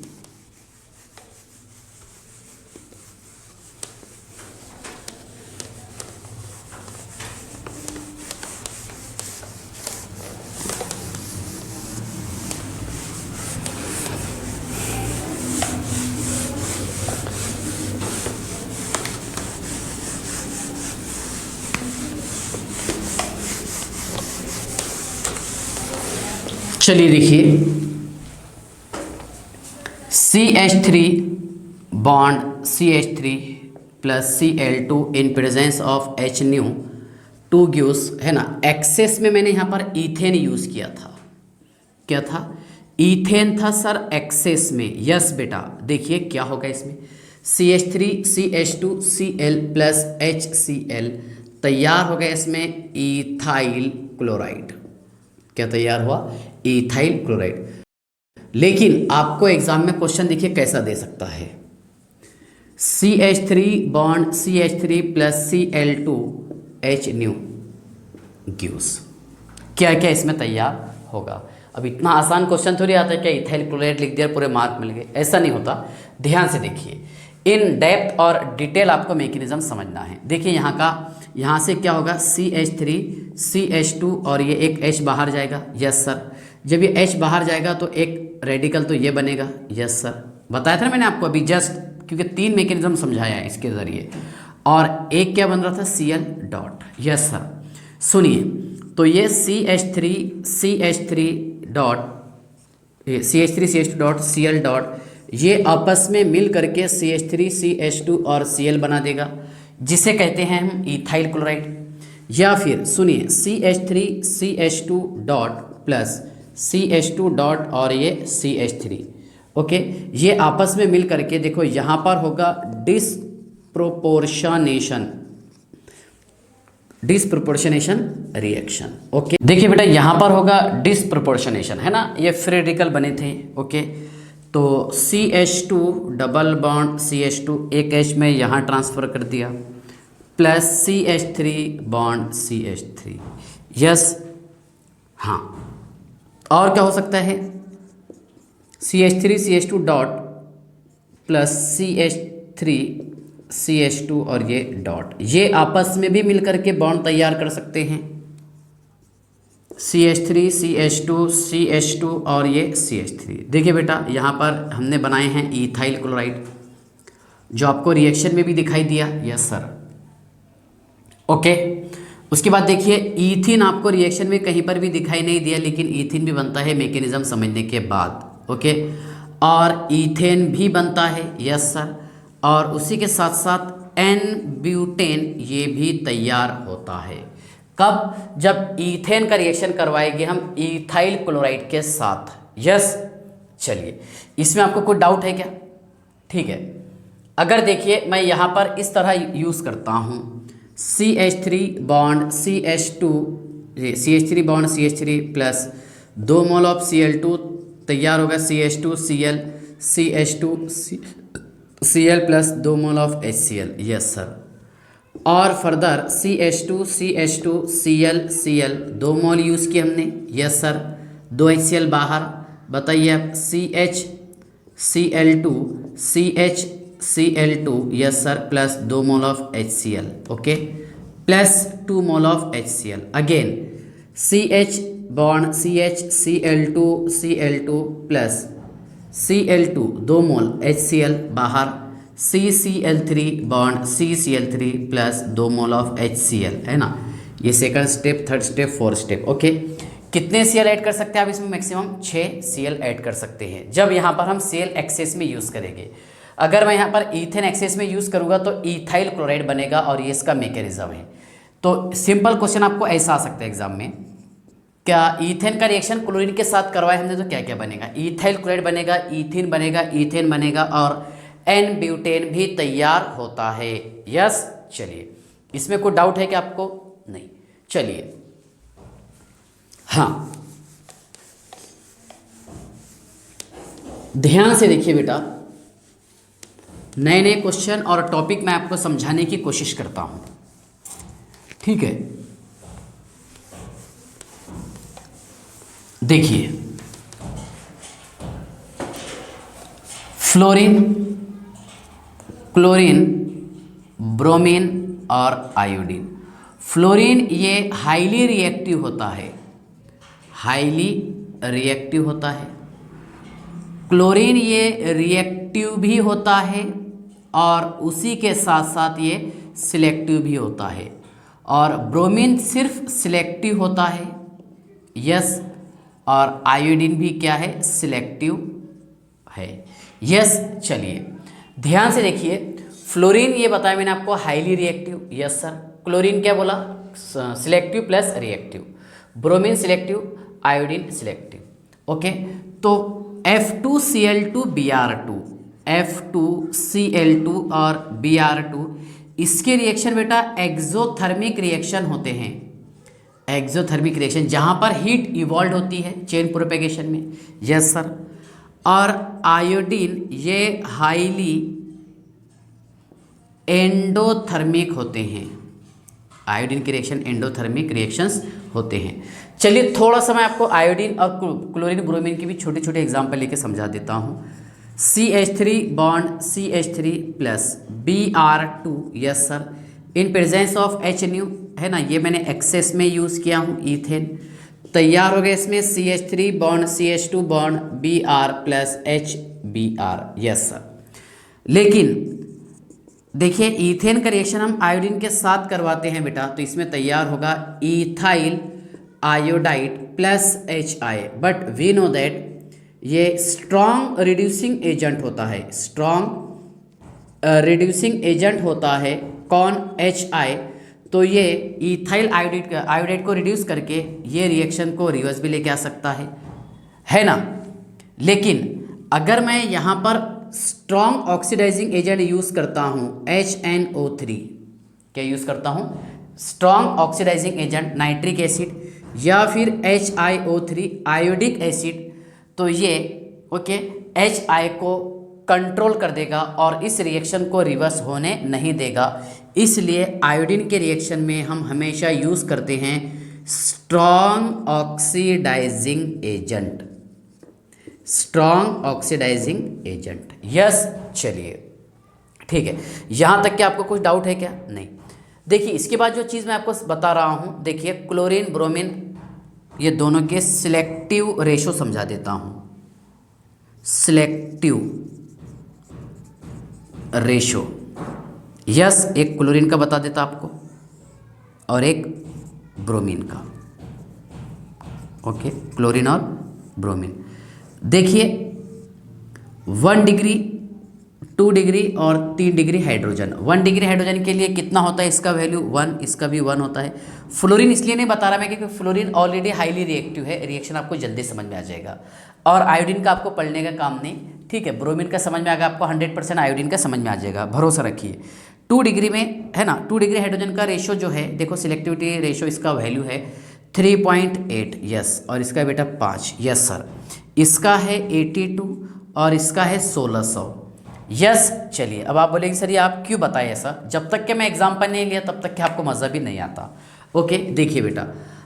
चलिए देखिए, CH3 bond CH3 plus Cl2 in presence of H new 2 gives, है ना, एक्सेस में मैंने यहाँ पर ईथेन यूज़ किया था, क्या था, ईथेन था सर एक्सेस में। यस बेटा, देखिए क्या होगा इसमें, CH3CH2Cl प्लस HCl तैयार हो गया इसमें इथाइल क्लोराइड। क्या तैयार हुआ, इथाइल क्लोराइड। लेकिन आपको एग्जाम में क्वेश्चन देखिए कैसा दे सकता है, CH3 bond CH3 plus Cl2H new gives, क्या क्या इसमें तैयार होगा। अब इतना आसान क्वेश्चन थोड़ी आता है क्या इथाइल क्लोराइड लिख दिया पूरे मार्क मिल गए, ऐसा नहीं होता। ध्यान से देखिए, इन डेप्थ और डिटेल आपको मैकेनिज्म समझना है। देखिए यहाँ से क्या होगा, CH3 CH2 और ये एक H बाहर जाएगा। यस सर, जब ये H बाहर जाएगा तो एक रेडिकल तो ये बनेगा। यस सर, बताया था ना मैंने आपको अभी जस्ट, क्योंकि 3 मैकेनिज्म समझाया है इसके ज़रिए। और एक क्या बन रहा था, Cl डॉट। यस सर, सुनिए, तो ये CH3 dot CH3 dot Cl dot ये आपस में मिल करके CH3 CH2 और Cl बना देगा, जिसे कहते हैं हम इथाइल क्लोराइड। या फिर सुनिए, CH3 CH2 dot plus CH2 dot और ये CH3, ओके, ये आपस में मिल करके देखो यहाँ पर होगा डिसप्रोपोर्शनेशन रिएक्शन। ओके, देखिए बेटा यहाँ पर होगा डिसप्रोपोर्शनेशन, है ना, ये फ्री रेडिकल बने थे। ओके, तो CH2 डबल बॉन्ड CH2 एक H में यहाँ ट्रांसफ़र कर दिया, plus CH3 bond CH3। Yes, हाँ, और क्या हो सकता है, CH3 CH2 dot plus CH3 CH2 और ये डॉट, ये आपस में भी मिलकर के बॉन्ड तैयार कर सकते हैं, CH3 CH2 CH2 और ये CH3। देखिए बेटा यहाँ पर हमने बनाए हैं इथाइल क्लोराइड, जो आपको रिएक्शन में भी दिखाई दिया। Yes sir, okay. उसके बाद देखिए ईथिन आपको रिएक्शन में कहीं पर भी दिखाई नहीं दिया, लेकिन ईथिन भी बनता है मैकेनिज्म समझने के बाद। ओके, और ईथेन भी बनता है। यस सर, और उसी के साथ साथ एन ब्यूटेन ये भी तैयार होता है। कब, जब ईथेन का रिएक्शन करवाएंगे हम इथाइल क्लोराइड के साथ। यस, चलिए, इसमें आपको कोई डाउट है क्या? ठीक है, अगर देखिए मैं यहाँ पर इस तरह यूज़ करता हूँ, CH3 bond CH2 CH3 bond CH3 plus 2 mole of Cl2 तैयार होगा, CH2 Cl CH2 Cl plus 2 mole of HCl। Yes sir, और फर्दर CH2 Cl 2 मोल यूज़ किए हमने। यस सर, 2 HCl बाहर। बताइए आप, CH Cl2 yes sir, plus 2 mole of HCl। Okay, plus 2 mole of HCl again, CH bond Cl2 plus Cl2 2 mole HCl बाहर, CCl3 bond CCl3 plus 2 mole of HCl, है ना। ये second step, third step, fourth step. Okay, कितने Cl add कर सकते हैं आप इसमें? मैक्सिमम 6 Cl ऐड कर सकते हैं, जब यहाँ पर हम Cl एक्सेस में यूज़ करेंगे। अगर मैं यहाँ पर ईथेन एक्सेस में यूज़ करूँगा तो इथाइल क्लोराइड बनेगा, और ये इसका मैकेनिज्म है। तो सिंपल क्वेश्चन आपको ऐसा आ सकता है एग्जाम में, क्या ईथेन का रिएक्शन क्लोरीन के साथ करवाए हमने तो क्या क्या बनेगा? इथाइल क्लोराइड बनेगा, ईथीन बनेगा, ईथेन बनेगा, और एन ब्यूटेन भी तैयार होता है। यस, चलिए, इसमें कोई डाउट है क्या आपको? नहीं। चलिए, हाँ, ध्यान से देखिए बेटा, नए नए क्वेश्चन और टॉपिक मैं आपको समझाने की कोशिश करता हूं, ठीक है। देखिए, फ्लोरीन, क्लोरीन, ब्रोमीन और आयोडीन। फ्लोरीन ये हाईली रिएक्टिव होता है, हाईली रिएक्टिव होता है। क्लोरीन ये रिएक्टिव भी होता है, और उसी के साथ साथ ये सिलेक्टिव भी होता है। और ब्रोमीन सिर्फ सिलेक्टिव होता है। यस, और आयोडीन भी क्या है? सिलेक्टिव है। यस, चलिए ध्यान से देखिए, फ्लोरीन ये बताया मैंने आपको highly reactive. Yes sir, chlorine क्या बोला? Selective plus reactive. Bromine selective, iodine selective. Okay, तो F2Cl2 Br2, F2Cl2 और Br2, इसके रिएक्शन बेटा एक्सोथर्मिक रिएक्शन होते हैं। एक्सोथर्मिक रिएक्शन जहाँ पर हीट इवॉल्व होती है चेन प्रोपेगेशन में। Yes sir. और आयोडीन ये हाईली एंडोथर्मिक होते हैं। आयोडीन के रिएक्शन एंडोथर्मिक रिएक्शंस होते हैं। चलिए थोड़ा सा मैं आपको आयोडीन और क्लोरीन ब्रोमीन की भी छोटे छोटे एग्जाम्पल लेके समझा देता हूँ। CH3 bond CH3 plus Br2, yes sir, in presence of HNu, है ना, ये मैंने एक्सेस में यूज़ किया हूँ ईथेन। तैयार हो गया इसमें CH3 bond CH2 bond Br plus HBr, yes sir. लेकिन देखिए ईथेन का रिएक्शन हम आयोडीन के साथ करवाते हैं बेटा, तो इसमें तैयार होगा ethyl iodide plus HI, but we know that ये स्ट्रॉन्ग रिड्यूसिंग एजेंट होता है। स्ट्रॉन्ग रिड्यूसिंग एजेंट होता है कौन? HI। तो ये इथाइल आयोडाइड को रिड्यूस करके ये रिएक्शन को रिवर्स भी लेके आ सकता है ना। लेकिन अगर मैं यहाँ पर स्ट्रॉन्ग ऑक्सीडाइजिंग एजेंट यूज़ करता हूँ HNO3, क्या यूज़ करता हूँ? Strong oxidising agent nitric acid या फिर HiO3 आयोडिक एसिड, तो ये ओके HI को कंट्रोल कर देगा और इस रिएक्शन को रिवर्स होने नहीं देगा। इसलिए आयोडीन के रिएक्शन में हम हमेशा यूज़ करते हैं strong oxidising agent. Strong oxidising agent, yes. चलिए ठीक है, यहाँ तक कि आपको कुछ डाउट है क्या? नहीं। देखिए इसके बाद जो चीज़ मैं आपको बता रहा हूँ, देखिए क्लोरीन ब्रोमीन ये दोनों के सिलेक्टिव रेशो समझा देता हूँ। सिलेक्टिव रेशो, यस, एक क्लोरीन का बता देता आपको और एक ब्रोमीन का। ओके, क्लोरीन और ब्रोमीन। देखिए 1 डिग्री, 2 डिग्री और 3 डिग्री हाइड्रोजन। 1 डिग्री हाइड्रोजन के लिए कितना होता है इसका वैल्यू? 1, इसका भी 1 होता है। फ्लोरीन इसलिए नहीं बता रहा मैं क्योंकि फ्लोरीन ऑलरेडी हाईली रिएक्टिव है, रिएक्शन आपको जल्दी समझ में आ जाएगा। और आयोडीन का आपको पढ़ने का काम नहीं, ठीक है। ब्रोमीन का समझ में आ गया आपको, 100% आयोडीन का समझ में आ जाएगा, भरोसा रखिए। 2 डिग्री में, है ना, 2 डिग्री हाइड्रोजन का रेशो जो है, देखो सिलेक्टिविटी रेशो इसका वैल्यू है 3.8, यस, और इसका बेटा 5, यस सर। इसका है 82 और इसका है 1600, यस। चलिए अब आप बोलेंगे सर ये आप क्यों बताए ऐसा? जब तक कि मैं एग्जाम्पल नहीं लिया तब तक कि आपको मज़ा भी नहीं आता। ओके, देखिए बेटा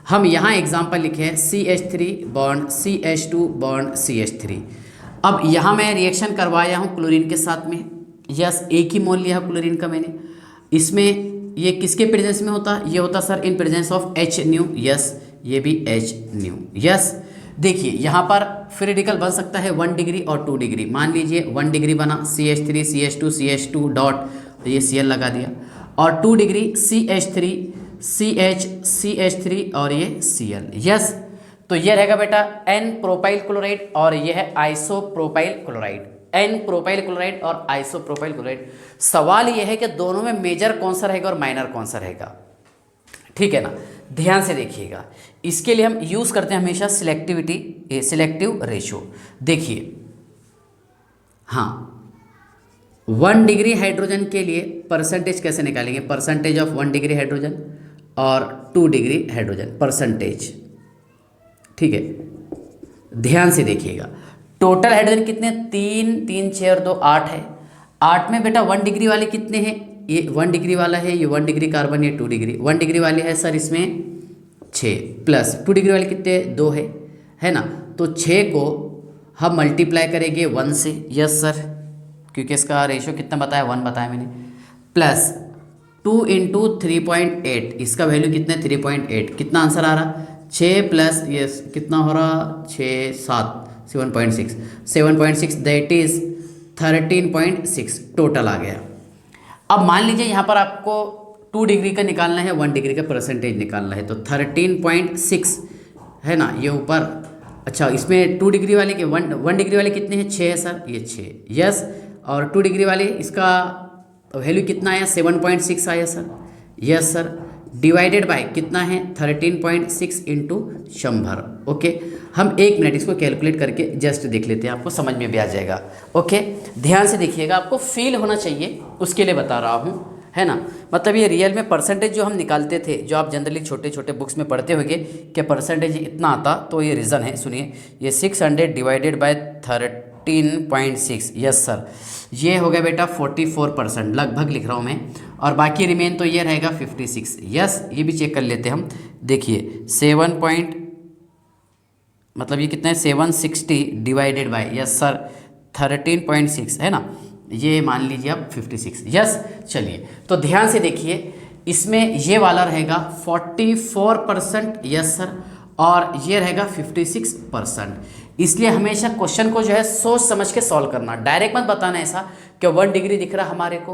हम यहाँ एग्जाम्पल लिखे हैं CH3 bond CH2 bond CH3। अब यहाँ मैं रिएक्शन करवाया हूँ क्लोरीन के साथ में, यस, एक ही मोल लिया है क्लोरीन का मैंने। इसमें ये किसके प्रेजेंस में होता? ये होता sir in presence of HNu, yes, ये भी HNu, यस। देखिए यहाँ पर फ्री रेडिकल बन सकता है 1 डिग्री और 2 डिग्री। मान लीजिए 1 डिग्री बना CH3 CH2 CH2 डॉट, ये Cl लगा दिया, और 2 डिग्री CH3 CH3 और ये Cl, यस। तो ये रहेगा बेटा N प्रोपाइल क्लोराइड और ये है isopropyl chloride. N propyl chloride और आइसोप्रोपाइल क्लोराइड। सवाल ये है कि दोनों में मेजर कौन सा रहेगा और माइनर कौन सा रहेगा, ठीक है ना। ध्यान से देखिएगा, इसके लिए हम यूज़ करते हैं हमेशा सिलेक्टिविटी, सिलेक्टिव रेशो। देखिए हाँ, 1 डिग्री हाइड्रोजन के लिए परसेंटेज कैसे निकालेंगे? परसेंटेज ऑफ 1 डिग्री हाइड्रोजन और 2 डिग्री हाइड्रोजन परसेंटेज, ठीक है। ध्यान से देखिएगा, टोटल हाइड्रोजन कितने? 3, 3, 6 और 2 8 है। 8 में बेटा 1 डिग्री वाले कितने हैं? ये 1 डिग्री वाला है, ये 1 डिग्री कार्बन, ये 2 डिग्री। 1 डिग्री वाले है सर इसमें 6 प्लस 2 डिग्री वाले कितने? 2 है ना। तो 6 को हम मल्टीप्लाई करेंगे 1 से, यस सर, क्योंकि इसका रेशो कितना बताया? 1 बताया मैंने, प्लस 2 इंटू 3.8, इसका वैल्यू कितना है? 3.8। कितना आंसर आ रहा? 6 प्लस ये कितना हो रहा? 6, 7, 7.6, 7.6 दैट इज 13.6 टोटल आ गया। अब मान लीजिए यहाँ पर आपको 2 डिग्री का निकालना है, 1 डिग्री का परसेंटेज निकालना है, तो 13.6 है ना ये ऊपर। अच्छा, इसमें 2 डिग्री वाले के 1 डिग्री वाले कितने हैं? 6 है सर, ये 6, यस। और 2 डिग्री वाले इसका वैल्यू कितना आया? 7.6 आया sir, yes sir. Divided by कितना है 13.6 इंटू 100। ओके, हम 1 मिनट इसको कैलकुलेट करके जस्ट देख लेते हैं, आपको समझ में भी आ जाएगा। ओके, ध्यान से देखिएगा, आपको फील होना चाहिए उसके लिए बता रहा हूँ, है ना। मतलब ये रियल में परसेंटेज जो हम निकालते थे, जो आप जनरली छोटे छोटे बुक्स में पढ़ते होंगे कि परसेंटेज इतना आता, तो ये रीज़न है। सुनिए, ये 600 डिवाइडेड बाय 13.6, यस सर, ये हो गया बेटा 44%, लगभग लिख रहा हूँ मैं, और बाकी रिमेन तो ये रहेगा 56। यस, ये भी चेक कर लेते हैं हम। देखिए मतलब ये कितना है 760 डिवाइडेड बाय, यस सर 13.6 है ना, ये मान लीजिए आप 56। यस, चलिए तो ध्यान से देखिए, इसमें ये वाला रहेगा 44%, यस सर, और ये रहेगा 56%। इसलिए हमेशा क्वेश्चन को जो है सोच समझ के सॉल्व करना, डायरेक्ट मत बताना ऐसा कि 1 डिग्री दिख रहा हमारे को,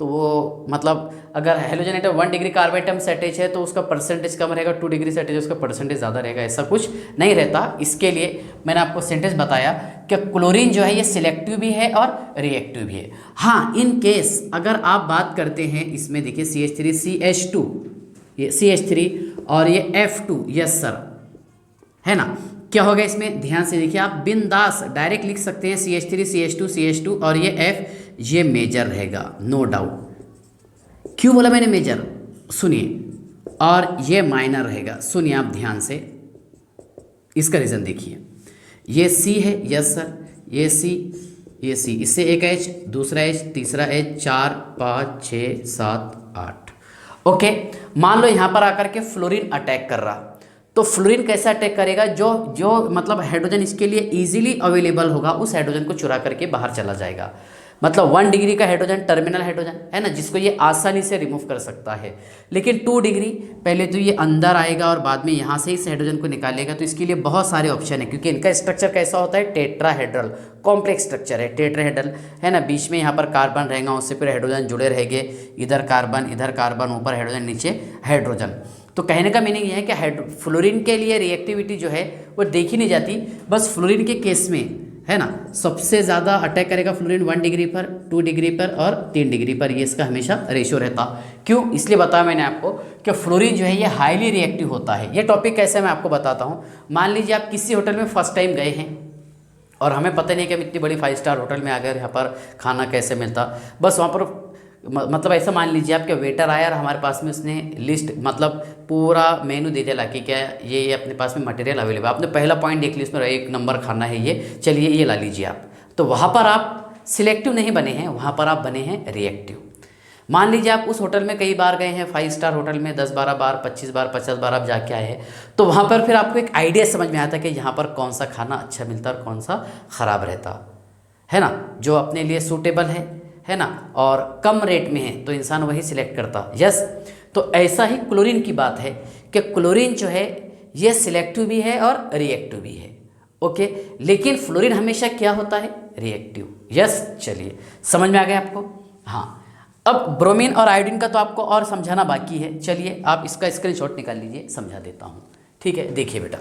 तो वो मतलब अगर halogen atom 1 degree carbon atom से अटैच है तो उसका परसेंटेज कम रहेगा, 2 डिग्री से अटैच है उसका परसेंटेज ज़्यादा रहेगा, ऐसा कुछ नहीं रहता। इसके लिए मैंने आपको सेंटेंस बताया कि क्लोरीन जो है ये सिलेक्टिव भी है और रिएक्टिव भी है। हाँ, इन केस अगर आप बात करते हैं, इसमें देखिए CH3 CH2, ये CH3 और ये F2, यस सर, है ना, क्या होगा इसमें, ध्यान से देखिए, आप बिंदास डायरेक्ट लिख सकते हैं CH3 CH2 CH2 और ये F, ये मेजर रहेगा, नो डाउट। क्यों बोला मैंने मेजर, सुनिए, और ये माइनर रहेगा, सुनिए आप ध्यान से, इसका रीज़न देखिए, ये C है, यस सर, ये C, ये C, इससे एक H, दूसरा H, तीसरा H, 4 5 6 7 8। ओके, मान लो यहाँ पर आकर के फ्लोरीन अटैक कर रहा, तो फ्लोरीन कैसे अटैक करेगा, जो मतलब हाइड्रोजन इसके लिए इजीली अवेलेबल होगा, उस हाइड्रोजन को चुरा करके बाहर चला जाएगा। मतलब 1 डिग्री का हाइड्रोजन टर्मिनल हाइड्रोजन है ना, जिसको ये आसानी से रिमूव कर सकता है। लेकिन 2 डिग्री पहले तो ये अंदर आएगा और बाद में यहाँ से इस हाइड्रोजन को निकालेगा, तो इसके लिए बहुत सारे ऑप्शन है, क्योंकि इनका स्ट्रक्चर कैसा होता है, टेट्राहेड्रल, कॉम्प्लेक्स स्ट्रक्चर है, टेट्राहेड्रल है ना, बीच में यहाँ पर कार्बन रहेगा, उससे फिर हाइड्रोजन जुड़े रहेंगे, इधर कार्बन, ऊपर हाइड्रोजन, नीचे हाइड्रोजन। तो कहने का मीनिंग ये है कि फ्लोरीन के लिए रिएक्टिविटी जो है वो देखी नहीं जाती, बस फ्लोरीन के केस में है ना सबसे ज़्यादा अटैक करेगा फ्लोरीन 1 डिग्री पर, 2 डिग्री पर और 3 डिग्री पर, ये इसका हमेशा रेशियो रहता। क्यों, इसलिए बताया मैंने आपको कि फ्लोरीन जो है ये हाईली रिएक्टिव होता है। ये टॉपिक कैसे मैं आपको बताता हूँ। मान लीजिए आप किसी होटल में फर्स्ट टाइम गए हैं और हमें पता नहीं कि हम इतनी बड़ी 5 स्टार होटल में आ गए, यहाँ पर खाना कैसे मिलता, बस वहाँ पर मतलब ऐसा मान लीजिए आपके वेटर आया और हमारे पास में उसने लिस्ट मतलब पूरा मेनू दे दिया कि क्या ये अपने पास में मटेरियल अवेलेबल, आपने पहला पॉइंट देख लिया, इसमें 1 नंबर खाना है ये, चलिए ये ला लीजिए आप, तो वहाँ पर आप सिलेक्टिव नहीं बने हैं, वहाँ पर आप बने हैं रिएक्टिव। मान लीजिए आप उस होटल में कई बार गए हैं, 5 स्टार होटल में 10-12 बार, 25 बार, 50 बार आप जाके आए हैं, तो वहाँ पर फिर आपको एक आइडिया समझ में आता है कि यहाँ पर कौन सा खाना अच्छा मिलता है और कौन सा ख़राब रहता है ना, जो अपने लिए सूटेबल है ना, और कम रेट में है तो इंसान वही सिलेक्ट करता। यस, तो ऐसा ही क्लोरीन की बात है कि क्लोरीन जो है ये सिलेक्टिव भी है और रिएक्टिव भी है। ओके, लेकिन फ्लोरीन हमेशा क्या होता है, रिएक्टिव। यस, चलिए समझ में आ गया आपको। हाँ, अब ब्रोमीन और आयोडीन का तो आपको और समझाना बाकी है, चलिए आप इसका स्क्रीनशॉट निकाल लीजिए, समझा देता हूँ। ठीक है, देखिए बेटा,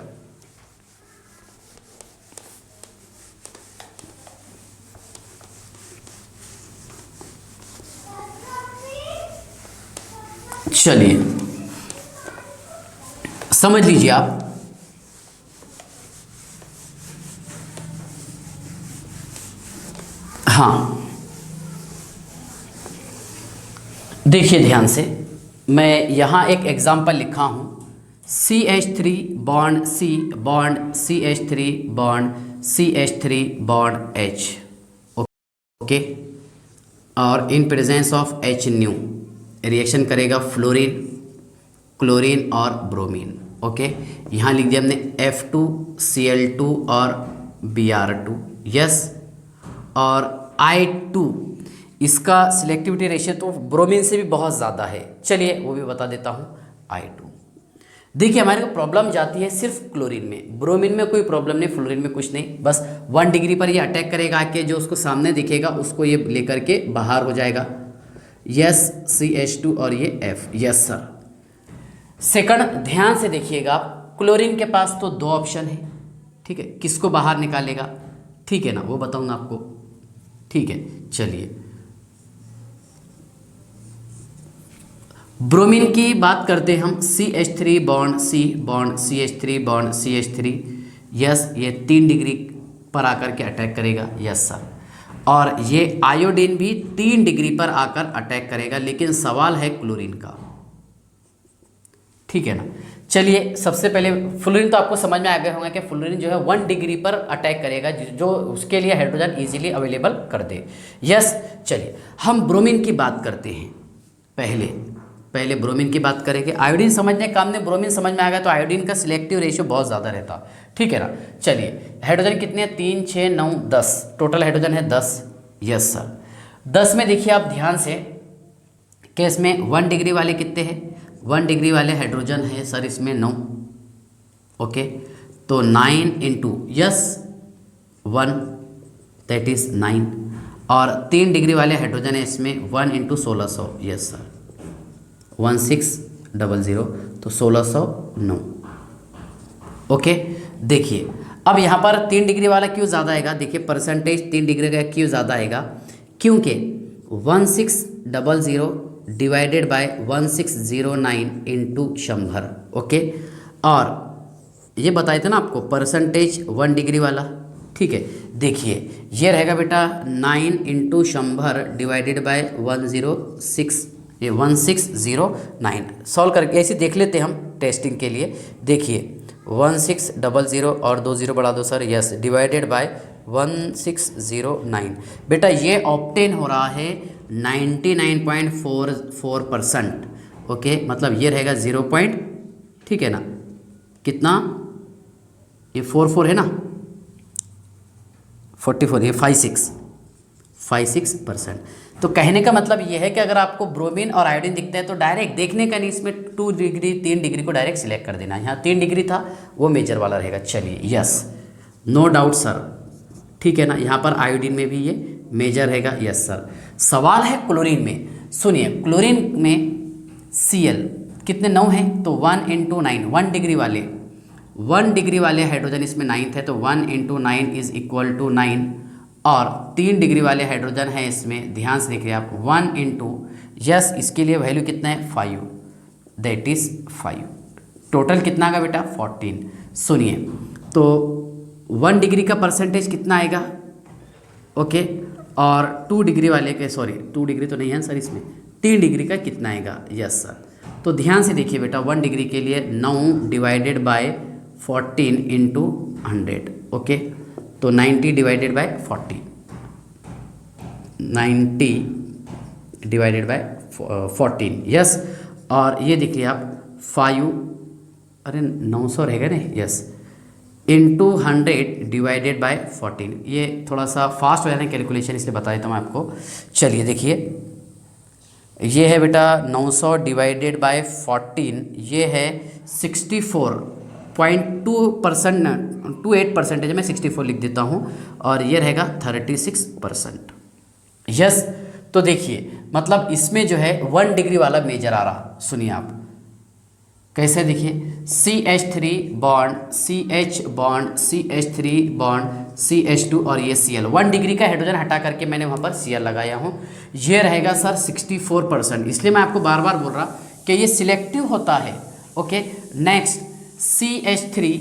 चलिए समझ लीजिए आप। हाँ, देखिए ध्यान से, मैं यहाँ एक एग्जाम्पल लिखा हूँ, CH3 bond C bond CH3 bond CH3 bond H, okay, और in presence of H new reaction करेगा फ्लोरीन, क्लोरीन और ब्रोमीन। ओके, यहाँ लिख दिया हमने F2Cl2 और Br2। यस, और I2 इसका सिलेक्टिविटी रेशियो तो ब्रोमीन से भी बहुत ज़्यादा है, चलिए वो भी बता देता हूँ। I2 देखिए हमारे को प्रॉब्लम जाती है सिर्फ क्लोरीन में, ब्रोमीन में कोई प्रॉब्लम नहीं, फ्लोरीन में कुछ नहीं, बस 1 डिग्री पर ये अटैक करेगा आके, जो उसको सामने दिखेगा उसको ये लेकर के बाहर हो जाएगा। यस, CH2 और ये F। Yes sir. सेकंड, ध्यान से देखिएगा आप, क्लोरीन के पास तो 2 ऑप्शन है, ठीक है, किसको बाहर निकालेगा, ठीक है ना, वो बताऊंगा आपको। ठीक है, चलिए, ब्रोमीन की बात करते हैं हम, CH3 bond C bond CH3 bond CH3, yes ये 3 डिग्री पर आकर के अटैक करेगा, यस सर। और ये आयोडीन भी 3 डिग्री पर आकर अटैक करेगा, लेकिन सवाल है क्लोरीन का, ठीक है ना। चलिए सबसे पहले फ्लोरीन तो आपको समझ में आ गया होगा कि फ्लोरीन जो है 1 डिग्री पर अटैक करेगा, जो उसके लिए हाइड्रोजन इजीली अवेलेबल कर दे, यस। चलिए हम ब्रोमीन की बात करते हैं, पहले ब्रोमीन की बात करेंगे। आयोडीन समझने काम में ब्रोमीन समझ में आ गया, तो आयोडीन का सिलेक्टिव रेशियो बहुत ज़्यादा रहता, ठीक है ना। चलिए हाइड्रोजन कितने हैं, 3 6 9 10, टोटल हाइड्रोजन है 10, यस सर। 10 में देखिए आप ध्यान से कि इसमें 1 डिग्री वाले कितने हैं, 1 डिग्री वाले हाइड्रोजन है सर इसमें 9, ओके। तो 9 इंटू यस 1 दैट इज़ 9, और 3 डिग्री वाले हाइड्रोजन है इसमें 1 इंटू 1600, यस सर 1600, तो 1609, ओके। देखिए अब यहाँ पर 3 डिग्री वाला क्यों ज़्यादा आएगा, देखिए परसेंटेज 3 डिग्री का क्यों ज़्यादा आएगा, क्योंकि 1600 डिवाइडेड बाय 1609 इंटू 100, ओके। और ये बताए थे ना आपको परसेंटेज 1 डिग्री वाला, ठीक है। देखिए ये रहेगा बेटा 9 इंटू 100 डिवाइडेड बाय 1609, सॉल्व करके ऐसे देख लेते हैं हम टेस्टिंग के लिए। देखिए 1600 और 2 0 बढ़ा दो सर, यस, डिवाइडेड बाय 1609, बेटा ये ऑब्टेन हो रहा है 99.44%, ओके। मतलब ये रहेगा 0 पॉइंट, ठीक है ना, कितना ये 44 है ना, 44, ये 56%। तो कहने का मतलब ये है कि अगर आपको ब्रोमीन और आयोडीन दिखता है तो डायरेक्ट देखने का नहीं, इसमें 2 डिग्री 3 डिग्री को डायरेक्ट सिलेक्ट कर देना। यहाँ 3 डिग्री था वो मेजर वाला रहेगा। चलिए यस, नो डाउट सर, ठीक है ना। यहाँ पर आयोडीन में भी ये मेजर रहेगा, यस सर। सवाल है क्लोरीन में, सुनिए क्लोरीन में Cl कितने 9 हैं, तो 1 इंटू 9, 1 डिग्री वाले हाइड्रोजन इसमें 9 है, तो 1 इंटू 9 इज इक्वल टू 9, और 3 डिग्री वाले हाइड्रोजन है इसमें, ध्यान से देखिए आप 1 इंटू यस, इसके लिए वैल्यू कितना है 5, दैट इज़ 5, टोटल कितना आएगा बेटा 14। सुनिए तो 1 डिग्री का परसेंटेज कितना आएगा, ओके। और 2 डिग्री वाले के, सॉरी 2 डिग्री तो नहीं है सर इसमें, 3 डिग्री का कितना आएगा, यस सर। तो ध्यान से देखिए बेटा 1 डिग्री के लिए 9 डिवाइडेड बाय 14 इंटू 100, ओके। तो 90 divided by 40, 90 divided by 14, yes. और ये देखिए आप 5, अरे 900 रहेगा ना, यस, इंटू 100 डिवाइडेड बाय 14। ये थोड़ा सा फास्ट हो जाना है कैलकुलेशन, इसलिए बता देता हूँ मैं आपको। चलिए देखिए ये है बेटा 900 डिवाइडेड बाय 14, ये है 64.28% है, मैं 64 लिख देता हूँ, और ये रहेगा 36%, यस। तो देखिए मतलब इसमें जो है 1 डिग्री वाला मेजर आ रहा, सुनिए आप कैसे, देखिए CH3 bond CH bond CH3 bond CH2 और ये Cl, 1 डिग्री का हाइड्रोजन हटा करके मैंने वहाँ पर Cl लगाया हूँ, ये रहेगा सर 64%। इसलिए मैं आपको बार बार बोल रहा कि ये सिलेक्टिव होता है, okay. Next CH3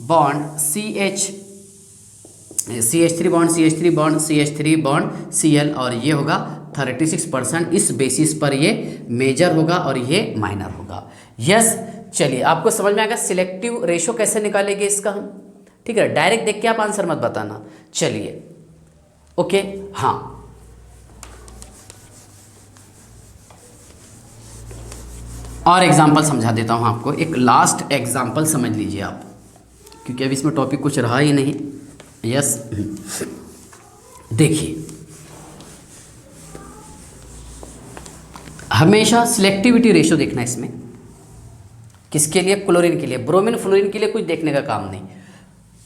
bond CH3 bond CH3 bond CH3 bond Cl, और ये होगा 36%। इस बेसिस पर ये मेजर होगा और ये माइनर होगा, यस। चलिए आपको समझ में आएगा सिलेक्टिव रेशो कैसे निकालेंगे इसका हम, ठीक है। डायरेक्ट देख के आप आंसर मत बताना, चलिए ओके। हाँ और एग्जाम्पल समझा देता हूँ आपको, एक लास्ट एग्जाम्पल समझ लीजिए आप, क्योंकि अभी इसमें टॉपिक कुछ रहा ही नहीं, यस। देखिए हमेशा सिलेक्टिविटी रेशो देखना इसमें, किसके लिए, क्लोरीन के लिए। ब्रोमीन फ्लोरीन के लिए कुछ देखने का काम नहीं।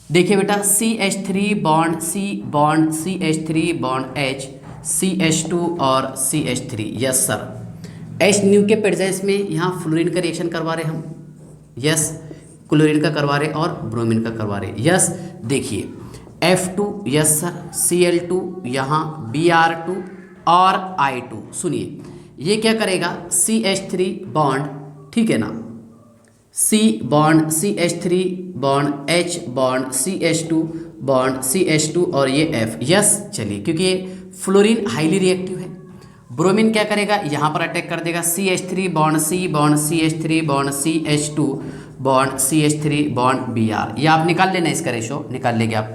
देखिए बेटा CH3 bond C bond CH3 bond H CH2 और CH3, yes sir. H new के प्रेजेंस में यहाँ फ्लोरीन का रिएक्शन करवा रहे हम, यस, क्लोरीन का करवा रहे और ब्रोमीन का करवा रहे, यस। देखिए F2, यस सर, Cl2, यहाँ Br2 और I2। सुनिए ये क्या करेगा CH3 बॉन्ड, ठीक है ना, C bond CH3 bond H bond CH2 bond CH2 और ये F, यस चलिए, क्योंकि ये फ्लोरीन हाईली रिएक्टिव है। ब्रोमीन क्या करेगा, यहाँ पर अटैक कर देगा CH3 bond C bond CH3 bond CH2 bond CH3 bond Br, ये आप निकाल लेना, इसका रेशो निकाल लेंगे आप,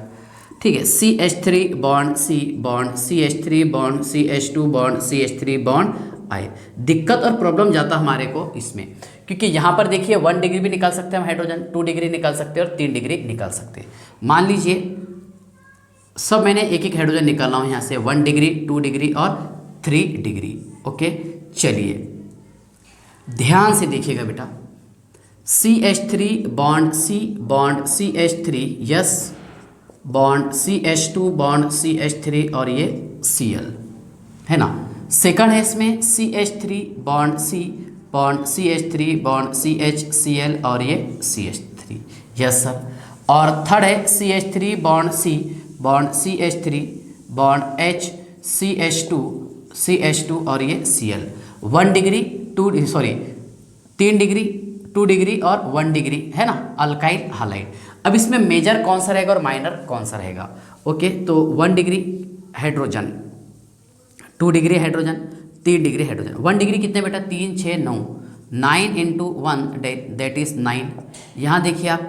ठीक है। CH3 bond C bond CH3 bond CH2 bond CH3 bond I। दिक्कत और प्रॉब्लम जाता हमारे को इसमें, क्योंकि यहाँ पर देखिए 1 डिग्री भी निकाल सकते हैं हम हाइड्रोजन, 2 डिग्री निकाल सकते हैं और 3 डिग्री निकाल सकते हैं। मान लीजिए सब मैंने एक एक हाइड्रोजन निकाला हूँ यहाँ से, 1 डिग्री 2 डिग्री और 3 डिग्री। ओके चलिए ध्यान से देखिएगा बेटा, CH3 bond C bond CH3 yes bond CH2 bond CH3 और ये Cl है ना। सेकंड है इसमें CH3 bond C bond CH3 bond CHCl और ये CH3, यस सर। और थर्ड है CH3 bond C bond CH3 bond H CH2 और ये Cl। 1 डिग्री 3 डिग्री 2 डिग्री और 1 डिग्री है ना, अल्काइल हालाइड। अब इसमें मेजर कौन सा रहेगा और माइनर कौन सा रहेगा। ओके तो 1 degree hydrogen, 2 degree hydrogen, 3 degree hydrogen. 1 degree कितने बेटा, 3 6 9, 9 इंटू 1 दैट इज 9। यहाँ देखिए आप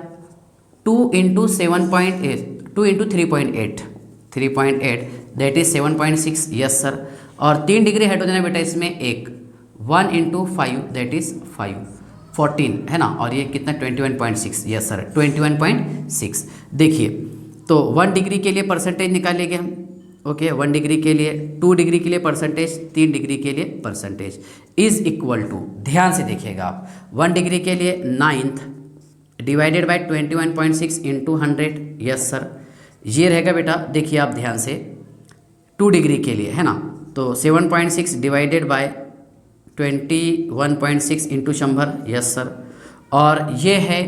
2 into 7.8, 2 into 3.8 that is 7.6, yes sir. और 3 डिग्री हाइड्रोजन है बेटा इसमें 1 इंटू 5 दैट इज 14 है ना, और ये कितना 21.6, यस सर 21.6। देखिए तो 1 डिग्री के लिए परसेंटेज निकालेंगे हम। ओके 1 डिग्री के लिए, 2 डिग्री के लिए परसेंटेज, 3 डिग्री के लिए परसेंटेज इज इक्वल टू, ध्यान से देखिएगा आप, 1 डिग्री के लिए 9th divided by 21.6 into 100, yes sir. ये रहेगा बेटा, देखिए आप ध्यान से 2 डिग्री के लिए है ना, तो 7.6 divided by 21.6 into 100, yes sir. और ये है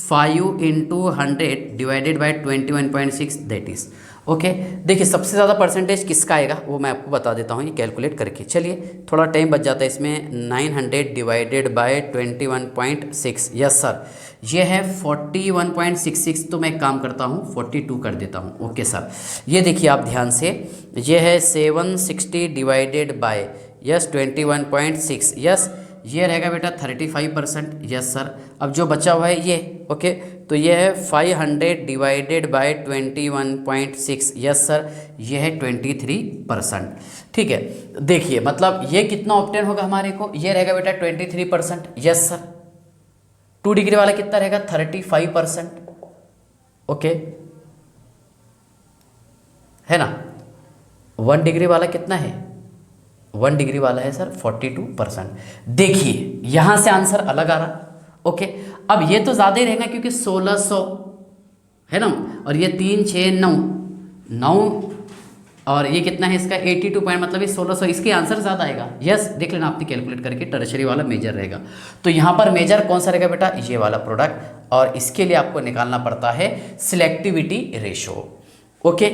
5 into 100 divided by 21.6 that is okay. देखिए सबसे ज़्यादा परसेंटेज किसका आएगा वो मैं आपको बता देता हूँ, ये कैलकुलेट करके। चलिए थोड़ा टाइम बच जाता है इसमें। 900 डिवाइडेड बाय 21.6, यस सर, ये है 41.66। तो मैं एक काम करता हूँ 42 कर देता हूँ। ओके सर, ये देखिए आप ध्यान से, ये है 760 डिवाइडेड बाय यस 21.6, यस ये रहेगा बेटा 35%, यस सर। अब जो बचा हुआ है ये ओके, तो ये है 500 डिवाइडेड बाय 21.6, यस सर, ये है 23%। ठीक है, देखिए मतलब ये कितना ऑब्टेन होगा हमारे को, ये रहेगा बेटा 23%, यस सर। 2 डिग्री वाला कितना रहेगा 35%, ओके है ना। 1 डिग्री वाला कितना है, 1 डिग्री वाला है सर 42%। देखिए यहां से आंसर अलग आ रहा। ओके अब ये तो ज़्यादा ही रहेगा क्योंकि 1600 है ना, और ये 3 6 9 और ये कितना है इसका 82 पॉइंट, मतलब ये 1600, इसके आंसर ज़्यादा आएगा। यस देख लेना आपने कैलकुलेट करके, टर्शरी वाला मेजर रहेगा। तो यहाँ पर मेजर कौन सा रहेगा बेटा, ये वाला प्रोडक्ट, और इसके लिए आपको निकालना पड़ता है सिलेक्टिविटी रेशो। ओके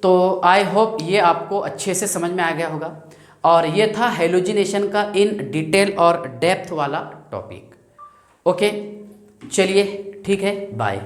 तो आई होप ये आपको अच्छे से समझ में आ गया होगा, और ये था हेलोजिनेशन का इन डिटेल और डेप्थ वाला टॉपिक। ओके चलिए ठीक है, बाय।